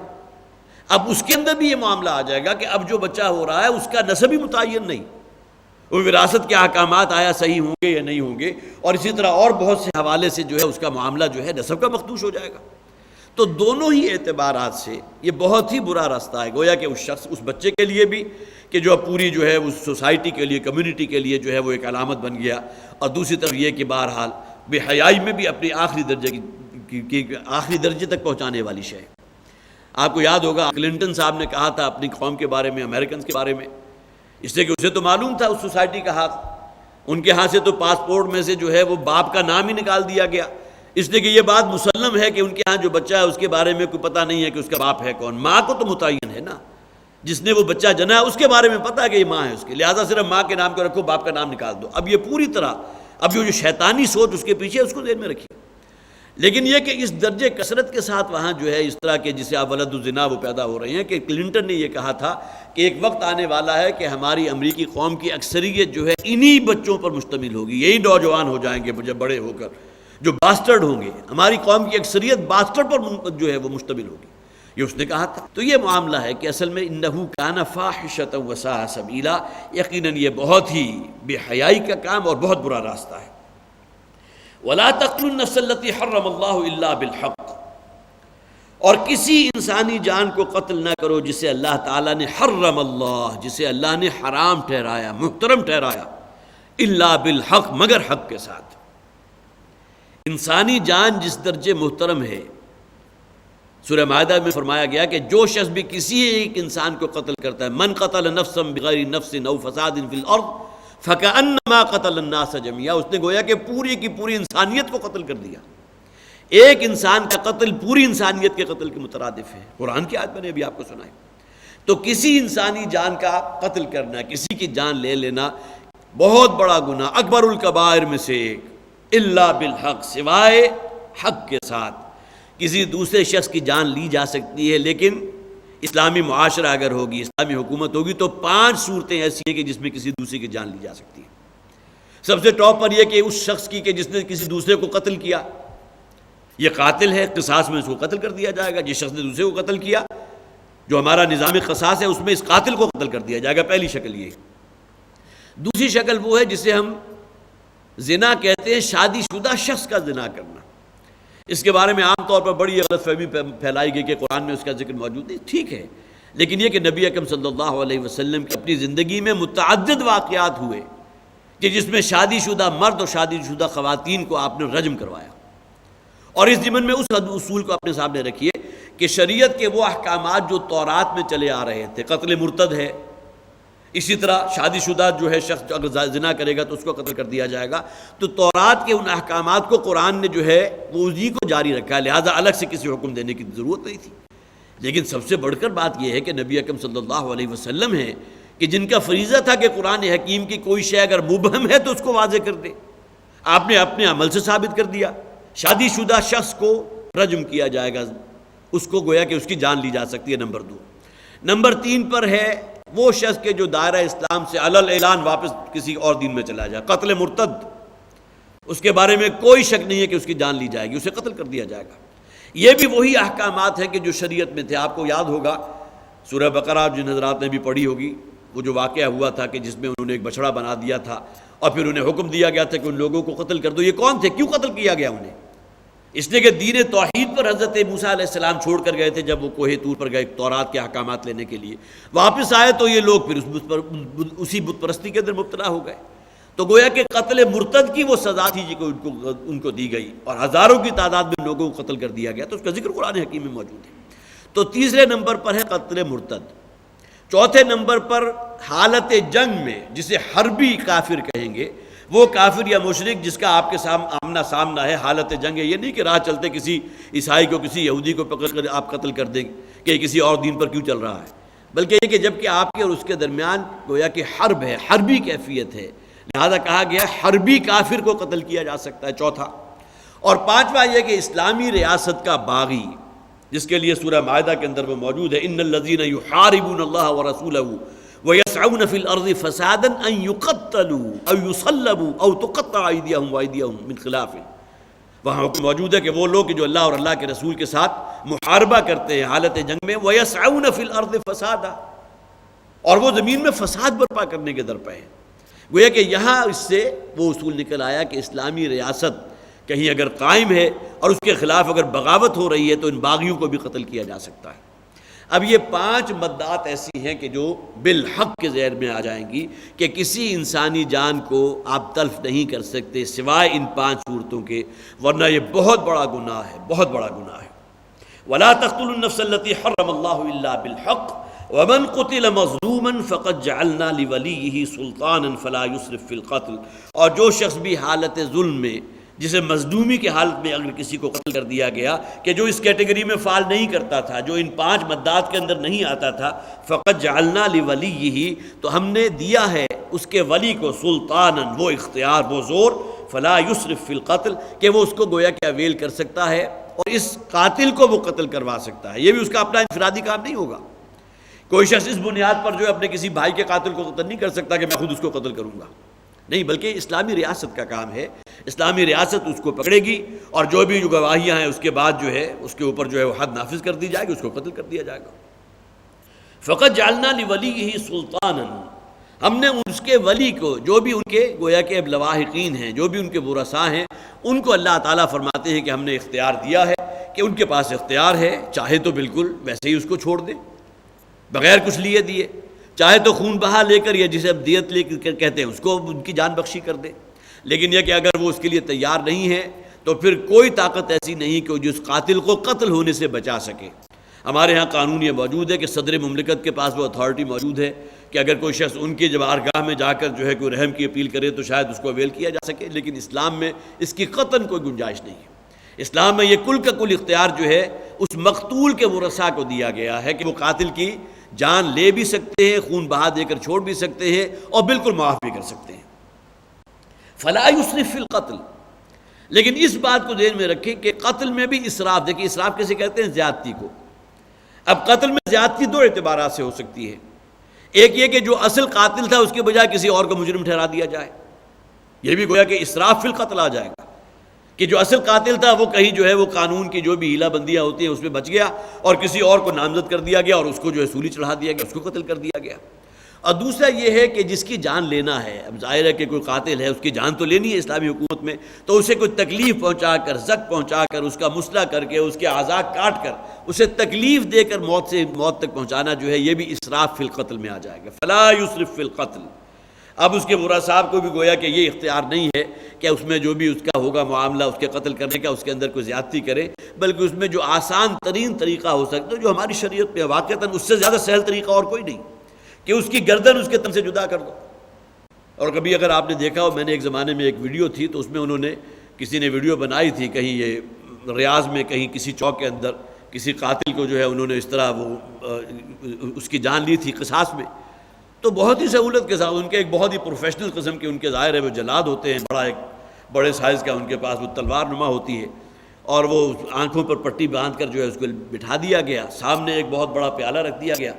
اب اس کے اندر بھی یہ معاملہ آ جائے گا کہ اب جو بچہ ہو رہا ہے اس کا نسب ہی متعین نہیں، وہ وراثت کے احکامات آیا صحیح ہوں گے یا نہیں ہوں گے، اور اسی طرح اور بہت سے حوالے سے جو ہے اس کا معاملہ جو ہے نسب کا مخدوش ہو جائے گا۔ تو دونوں ہی اعتبارات سے یہ بہت ہی برا راستہ ہے، گویا کہ اس شخص، اس بچے کے لیے بھی کہ جو اب پوری جو ہے اس سوسائٹی کے لیے، کمیونٹی کے لیے جو ہے وہ ایک علامت بن گیا، اور دوسری طرف یہ کہ بہرحال بے حیائی میں بھی اپنی آخری درجے تک پہنچانے والی شے ہے۔ آپ کو یاد ہوگا کلنٹن صاحب نے کہا تھا اپنی قوم کے بارے میں، امریکنز کے بارے میں، اس لیے کہ اسے تو معلوم تھا اس سوسائٹی کا ہاتھ، ان کے ہاں سے تو پاسپورٹ میں سے جو ہے وہ باپ کا نام ہی نکال دیا گیا، اس لیے کہ یہ بات مسلم ہے کہ ان کے ہاں جو بچہ ہے اس کے بارے میں کوئی پتہ نہیں ہے کہ اس کا باپ ہے کون۔ ماں کو تو متعین ہے نا، جس نے وہ بچہ جنا ہے اس کے بارے میں پتہ ہے کہ یہ ماں ہے اس کے، لہٰذا صرف ماں کے نام کو رکھو، باپ کا نام نکال دو۔ اب یہ پوری طرح اب جو شیطانی سوچ اس کے پیچھے اس کو ذہن میں رکھیے۔ لیکن یہ کہ اس درجے کثرت کے ساتھ وہاں جو ہے اس طرح کے جسے آپ ولد الزنا وہ پیدا ہو رہے ہیں، کہ کلنٹن نے یہ کہا تھا کہ ایک وقت آنے والا ہے کہ ہماری امریکی قوم کی اکثریت جو ہے انہی بچوں پر مشتمل ہوگی، یہی نوجوان ہو جائیں گے جب بڑے ہو کر جو باسٹرڈ ہوں گے، ہماری قوم کی اکثریت باسٹرڈ پر جو ہے وہ مشتمل ہوگی، یہ اس نے کہا تھا۔ تو یہ معاملہ ہے کہ اصل میں انہو کان فاحشۃ وساء سبیلا، یقیناً یہ بہت ہی بے حیائی کا کام اور بہت برا راستہ ہے۔ وَلَا تَقْتُلُوا النَّفْسَ الَّتِي حَرَّمَ اللَّهُ إِلَّا بِالْحَقِّ، اور کسی انسانی جان کو قتل نہ کرو جسے اللہ تعالیٰ نے حرم اللہ، جسے اللہ نے حرام ٹھہرایا، محترم ٹھہرایا، الا بالحق، مگر حق کے ساتھ۔ انسانی جان جس درجے محترم ہے، سورہ مائدہ میں فرمایا گیا کہ جو شخص بھی کسی ایک انسان کو قتل کرتا ہے، من قتل نفسا بغیر نفس او فساد فی الارض فکأنما قتل الناس جميعا، اس نے گویا کہ پوری کی پوری انسانیت کو قتل کر دیا۔ ایک انسان کا قتل پوری انسانیت کے قتل کے مترادف ہے، قرآن کی آیت میں نے ابھی آپ کو سنائی۔ تو کسی انسانی جان کا قتل کرنا، کسی کی جان لے لینا بہت بڑا گناہ، اکبر الکبائر میں سے ایک، الا بالحق، سوائے حق کے ساتھ۔ کسی دوسرے شخص کی جان لی جا سکتی ہے لیکن اسلامی معاشرہ اگر ہوگی، اسلامی حکومت ہوگی، تو 5 صورتیں ایسی ہیں کہ جس میں کسی دوسرے کی جان لی جا سکتی ہے۔ سب سے ٹاپ پر یہ کہ اس شخص کی کہ جس نے کسی دوسرے کو قتل کیا، یہ قاتل ہے، قصاص میں اس کو قتل کر دیا جائے گا۔ جس شخص نے دوسرے کو قتل کیا، جو ہمارا نظام قصاص ہے، اس میں اس قاتل کو قتل کر دیا جائے گا۔ پہلی شکل یہ۔ دوسری شکل وہ ہے جسے ہم زنا کہتے ہیں، شادی شدہ شخص کا زنا کرنا۔ اس کے بارے میں عام طور پر بڑی غلط فہمی پھیلائی گئی کہ قرآن میں اس کا ذکر موجود نہیں۔ ٹھیک ہے، لیکن یہ کہ نبی اکرم صلی اللہ علیہ وسلم کی اپنی زندگی میں متعدد واقعات ہوئے کہ جس میں شادی شدہ مرد اور شادی شدہ خواتین کو آپ نے رجم کروایا، اور اس ضمن میں اس اصول کو اپنے سامنے رکھیے کہ شریعت کے وہ احکامات جو تورات میں چلے آ رہے تھے، قتل مرتد ہے، اسی طرح شادی شدہ جو ہے شخص اگر زنا کرے گا تو اس کو قتل کر دیا جائے گا، تو تورات کے ان احکامات کو قرآن نے جو ہے وہ اسی کو جاری رکھا ہے، لہذا الگ سے کسی حکم دینے کی ضرورت نہیں تھی۔ لیکن سب سے بڑھ کر بات یہ ہے کہ نبی اکرم صلی اللہ علیہ وسلم ہیں کہ جن کا فریضہ تھا کہ قرآن حکیم کی کوئی شے اگر مبہم ہے تو اس کو واضح کر دے، آپ نے اپنے عمل سے ثابت کر دیا۔ شادی شدہ شخص کو رجم کیا جائے گا، اس کو گویا کہ اس کی جان لی جا سکتی ہے، نمبر 2۔ نمبر 3 پر ہے وہ شخص کے جو دائرہ اسلام سے علل اعلان واپس کسی اور دین میں چلا جائے، قتل مرتد، اس کے بارے میں کوئی شک نہیں ہے کہ اس کی جان لی جائے گی، اسے قتل کر دیا جائے گا۔ یہ بھی وہی احکامات ہیں کہ جو شریعت میں تھے۔ آپ کو یاد ہوگا سورہ بقرہ جن حضرات نے بھی پڑھی ہوگی، وہ جو واقعہ ہوا تھا کہ جس میں انہوں نے ایک بچڑا بنا دیا تھا اور پھر انہیں حکم دیا گیا تھا کہ ان لوگوں کو قتل کر دو۔ یہ کون تھے؟ کیوں قتل کیا گیا انہیں؟ اس لیے کہ دین توحید پر حضرت موسیٰ علیہ السلام چھوڑ کر گئے تھے جب وہ کوہ طور پر گئے تورات کے احکامات لینے کے لیے، واپس آئے تو یہ لوگ پھر اسی بت پرستی کے اندر مبتلا ہو گئے۔ تو گویا کہ قتل مرتد کی وہ سزا تھی جو ان کو دی گئی، اور ہزاروں کی تعداد میں لوگوں کو قتل کر دیا گیا، تو اس کا ذکر قرآن حکیم میں موجود ہے۔ تو تیسرے نمبر پر ہے قتل مرتد۔ چوتھے نمبر پر حالت جنگ میں، جسے حربی کافر کہیں گے، وہ کافر یا مشرک جس کا آپ کے آمنا سامنا ہے، حالت جنگ ہے۔ یہ نہیں کہ راہ چلتے کسی عیسائی کو، کسی یہودی کو پکڑ کر آپ قتل کر دیں کہ کسی اور دین پر کیوں چل رہا ہے، بلکہ یہ کہ جب کہ آپ کے اور اس کے درمیان گویا کہ حرب ہے، حربی کیفیت ہے، لہذا کہا گیا حربی کافر کو قتل کیا جا سکتا ہے، چوتھا۔ اور پانچواں یہ کہ اسلامی ریاست کا باغی، جس کے لیے سورہ مائدہ کے اندر وہ موجود ہے، ان الذین یحاربون اللہ ورسولہ وَيَسْعَوْنَ فِي الْأَرْضِ فَسَادًا أَن يُقَتَّلُوا أَوْ يُصَلَّبُوا أَوْ تُقَطَّعَ أَيْدِيَهُمْ وَأَيْدِيَهُمْ مِنْ خِلَافٍ۔ وہاں حکم موجود ہے کہ وہ لوگ جو اللہ اور اللہ کے رسول کے ساتھ محاربہ کرتے ہیں حالت جنگ میں، وَيَسْعَوْنَ فِي الْأَرْضِ فَسَادًا، اور وہ زمین میں فساد برپا کرنے کے درپے ہیں۔ گویا کہ یہاں اس سے وہ اصول نکل آیا کہ اسلامی ریاست کہیں اگر قائم ہے اور اس کے خلاف اگر بغاوت ہو رہی ہے تو ان باغیوں کو بھی قتل کیا جا سکتا ہے۔ اب یہ 5 مدات ایسی ہیں کہ جو بالحق کے ذہن میں آ جائیں گی کہ کسی انسانی جان کو آپ تلف نہیں کر سکتے سوائے ان 5 صورتوں کے، ورنہ یہ بہت بڑا گناہ ہے، بہت بڑا گناہ ہے۔ وَلَا تَقْتُلُوا النَّفْسَ الَّتِي حَرَّمَ اللَّهُ إِلَّا بِالْحَقِّ وَمَنْ قُتِلَ مَظْلُومًا فَقَدْ جَعَلْنَا لِوَلِيِّهِ سُلْطَانًا فَلَا يُسْرِفْ فِي الْقَتْلِ، اور جو شخص بھی حالت ظلم میں، جسے مظلومی کی حالت میں اگر کسی کو قتل کر دیا گیا کہ جو اس کیٹیگری میں فال نہیں کرتا تھا، جو ان 5 مدات کے اندر نہیں آتا تھا، فقط جعلنا لولیہ، تو ہم نے دیا ہے اس کے ولی کو سلطاناً، وہ اختیار، وہ زور، فلا یسرف فی القتل، کہ وہ اس کو گویا کہ اویل کر سکتا ہے اور اس قاتل کو وہ قتل کروا سکتا ہے۔ یہ بھی اس کا اپنا انفرادی کام نہیں ہوگا۔ کوئی شخص اس بنیاد پر جو ہے اپنے کسی بھائی کے قاتل کو قتل نہیں کر سکتا کہ میں خود اس کو قتل کروں گا، نہیں، بلکہ اسلامی ریاست کا کام ہے۔ اسلامی ریاست اس کو پکڑے گی اور جو بھی جو گواہیاں ہیں اس کے بعد جو ہے اس کے اوپر جو ہے وہ حد نافذ کر دی جائے گی، اس کو قتل کر دیا جائے گا۔ فقط جعلنا لولیہ سلطانا، ہم نے اس کے ولی کو، جو بھی ان کے گویا کہ اب لواحقین ہیں، جو بھی ان کے ورثاء ہیں، ان کو اللہ تعالیٰ فرماتے ہیں کہ ہم نے اختیار دیا ہے کہ ان کے پاس اختیار ہے، چاہے تو بالکل ویسے ہی اس کو چھوڑ دیں بغیر کچھ لیے دیے، چاہے تو خون بہا لے کر یا جسے اب دیت لے کر کہتے ہیں اس کو ان کی جان بخشی کر دے، لیکن یہ کہ اگر وہ اس کے لیے تیار نہیں ہے تو پھر کوئی طاقت ایسی نہیں کہ جس قاتل کو قتل ہونے سے بچا سکے۔ ہمارے ہاں قانون یہ موجود ہے کہ صدر مملکت کے پاس وہ اتھارٹی موجود ہے کہ اگر کوئی شخص ان کی بارگاہ میں جا کر جو ہے کوئی رحم کی اپیل کرے تو شاید اس کو اویل کیا جا سکے، لیکن اسلام میں اس کی قطعاً کوئی گنجائش نہیں ہے۔ اسلام میں یہ کل کا کل اختیار جو ہے اس مقتول کے ورثاء کو دیا گیا ہے کہ وہ قاتل کی جان لے بھی سکتے ہیں، خون بہا دے کر چھوڑ بھی سکتے ہیں اور بالکل معاف بھی کر سکتے ہیں۔ فلا یسرف فی القتل، لیکن اس بات کو ذہن میں رکھیں کہ قتل میں بھی اسراف، دیکھیں اسراف کیسے کہتے ہیں؟ زیادتی کو۔ اب قتل میں زیادتی دو اعتبارات سے ہو سکتی ہے، ایک یہ کہ جو اصل قاتل تھا اس کے بجائے کسی اور کو مجرم ٹھہرا دیا جائے، یہ بھی گویا کہ اسراف فی القتل آ جائے گا کہ جو اصل قاتل تھا وہ کہیں جو ہے وہ قانون کی جو بھی ہیلا بندیاں ہوتی ہیں اس میں بچ گیا اور کسی اور کو نامزد کر دیا گیا اور اس کو جو ہے سولی چڑھا دیا گیا، اس کو قتل کر دیا گیا۔ اور دوسرا یہ ہے کہ جس کی جان لینا ہے، اب ظاہر ہے کہ کوئی قاتل ہے اس کی جان تو لینی ہے اسلامی حکومت میں، تو اسے کوئی تکلیف پہنچا کر، زخم پہنچا کر، اس کا مسئلہ کر کے، اس کے اعضاء کاٹ کر، اسے تکلیف دے کر موت تک پہنچانا جو ہے یہ بھی اسراف فی القتل میں آ جائے گا، فلا یسرف فی القتل۔ اب اس کے ورثاء صاحب کو بھی گویا کہ یہ اختیار نہیں ہے کہ اس میں جو بھی اس کا ہوگا معاملہ اس کے قتل کرنے کا، اس کے اندر کوئی زیادتی کرے، بلکہ اس میں جو آسان ترین طریقہ ہو سکتا ہے، جو ہماری شریعت میں واقعتاً اس سے زیادہ سہل طریقہ اور کوئی نہیں، کہ اس کی گردن اس کے تن سے جدا کر دو۔ اور کبھی اگر آپ نے دیکھا ہو، میں نے ایک زمانے میں ایک ویڈیو تھی تو اس میں انہوں نے کسی نے ویڈیو بنائی تھی، کہیں یہ ریاض میں کہیں کسی چوک کے اندر کسی قاتل کو جو ہے انہوں نے اس طرح وہ اس کی جان لی تھی قصاص میں، تو بہت ہی سہولت کے ساتھ ان کے ایک بہت ہی پروفیشنل قسم کے ان کے ظاہر ہے وہ جلاد ہوتے ہیں، ایک بڑے سائز کا ان کے پاس وہ تلوار نما ہوتی ہے، اور وہ آنکھوں پر پٹی باندھ کر جو ہے اس کو بٹھا دیا گیا، سامنے ایک بہت بڑا پیالہ رکھ دیا گیا،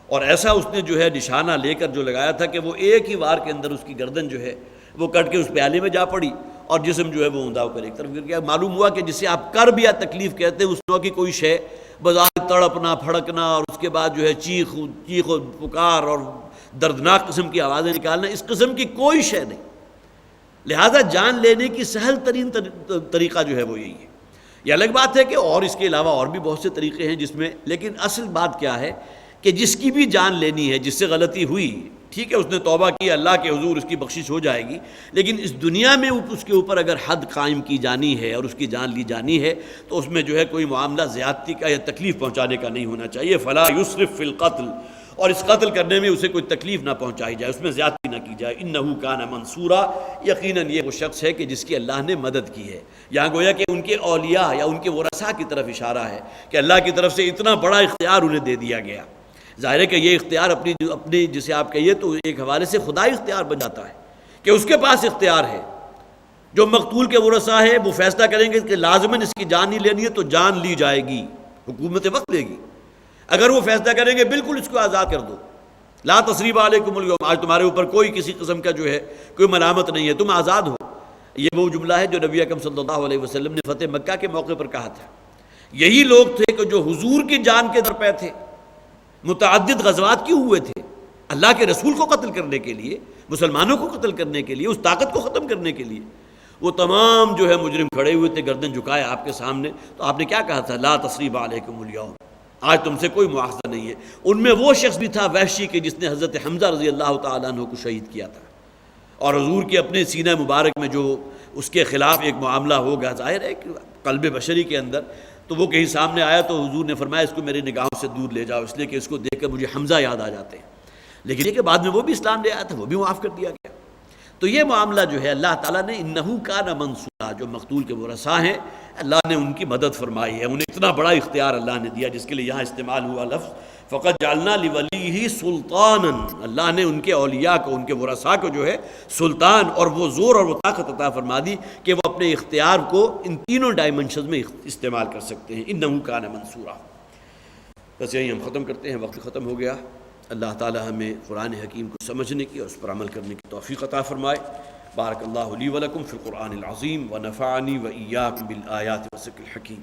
اور ایسا اس نے جو ہے نشانہ لے کر جو لگایا تھا کہ وہ ایک ہی وار کے اندر اس کی گردن جو ہے وہ کٹ کے اس پیالے میں جا پڑی اور جسم جو ہے وہ اوندا ہو کر ایک طرف گر گیا۔ معلوم ہوا کہ جسے آپ کرب یا تکلیف کہتے ہیں، اس نوع کی کوئی شے بظاہر تڑپنا پھڑکنا اور اس کے بعد جو ہے چیخ و پکار اور دردناک قسم کی آوازیں نکالنا، اس قسم کی کوئی شے نہیں، لہذا جان لینے کی سہل ترین طریقہ جو ہے وہ یہی ہے۔ یہ الگ بات ہے کہ اور اس کے علاوہ اور بھی بہت سے طریقے ہیں جس میں، لیکن اصل بات کیا ہے کہ جس کی بھی جان لینی ہے، جس سے غلطی ہوئی، ٹھیک ہے اس نے توبہ کی، اللہ کے حضور اس کی بخشش ہو جائے گی، لیکن اس دنیا میں اس کے اوپر اگر حد قائم کی جانی ہے اور اس کی جان لی جانی ہے تو اس میں جو ہے کوئی معاملہ زیادتی کا یا تکلیف پہنچانے کا نہیں ہونا چاہیے۔ فلا یسرف فی القتل، اور اس قتل کرنے میں اسے کوئی تکلیف نہ پہنچائی جائے، اس میں زیادتی نہ کی جائے۔ انہ کان منصورا، یقیناً یہ وہ شخص ہے کہ جس کی اللہ نے مدد کی ہے۔ یہاں گویا کہ ان کے اولیاء یا ان کے ورثاء کی طرف اشارہ ہے کہ اللہ کی طرف سے اتنا بڑا اختیار انہیں دے دیا گیا۔ ظاہر ہے کہ یہ اختیار اپنی جسے آپ کہیے تو ایک حوالے سے خدائی اختیار بن جاتا ہے کہ اس کے پاس اختیار ہے، جو مقتول کے ورثاء ہے وہ فیصلہ کریں گے کہ لازماً اس کی جان نہیں لینی ہے تو جان لی جائے گی، حکومت وقت لے گی۔ اگر وہ فیصلہ کریں گے بالکل اس کو آزاد کر دو، لا تثریب علیکم اليوم، آج تمہارے اوپر کوئی کسی قسم کا جو ہے کوئی ملامت نہیں ہے، تم آزاد ہو، یہ وہ جملہ ہے جو نبی اکرم صلی اللہ علیہ وسلم نے فتح مکہ کے موقع پر کہا تھا۔ یہی لوگ تھے کہ جو حضور کی جان کے در پہ تھے، متعدد غزوات کیوں ہوئے تھے؟ اللہ کے رسول کو قتل کرنے کے لیے، مسلمانوں کو قتل کرنے کے لیے، اس طاقت کو ختم کرنے کے لیے۔ وہ تمام جو ہے مجرم کھڑے ہوئے تھے گردن جھکائے آپ کے سامنے، تو آپ نے کیا کہا تھا؟ لا تثریب علیکم اليوم، آج تم سے کوئی مواخذہ نہیں ہے۔ ان میں وہ شخص بھی تھا وحشی کہ جس نے حضرت حمزہ رضی اللہ تعالیٰ عنہ کو شہید کیا تھا، اور حضور کے اپنے سینہ مبارک میں جو اس کے خلاف ایک معاملہ ہوگا، ظاہر ہے کہ قلب بشری کے اندر، تو وہ کہیں سامنے آیا تو حضور نے فرمایا اس کو میری نگاہوں سے دور لے جاؤ، اس لیے کہ اس کو دیکھ کر مجھے حمزہ یاد آ جاتے ہیں۔ لیکن یہ کہ بعد میں وہ بھی اسلام لے آیا تھا، وہ بھی معاف کر دیا گیا۔ تو یہ معاملہ جو ہے اللہ تعالیٰ نے انہ کان منصورا، جو مقتول کے ورثاء ہیں اللہ نے ان کی مدد فرمائی ہے، انہیں اتنا بڑا اختیار اللہ نے دیا، جس کے لیے یہاں استعمال ہوا لفظ فقط جعلنا لولیہ سلطانا، اللہ نے ان کے اولیاء کو، ان کے ورثاء کو جو ہے سلطان اور وہ زور اور وہ طاقت عطا فرما دی کہ وہ اپنے اختیار کو ان تینوں ڈائمنشنز میں استعمال کر سکتے ہیں۔ انہ کان منصورا۔ بس یہی ہم ختم کرتے ہیں، وقت ختم ہو گیا۔ اللہ تعالی ہمیں قرآن حکیم کو سمجھنے کی اور اس پر عمل کرنے کی توفیق عطا فرمائے۔ بارک اللہ لی ولکم فی القرآن العظیم ونفعنی وإیاکم بالآیات والذکر الحکیم۔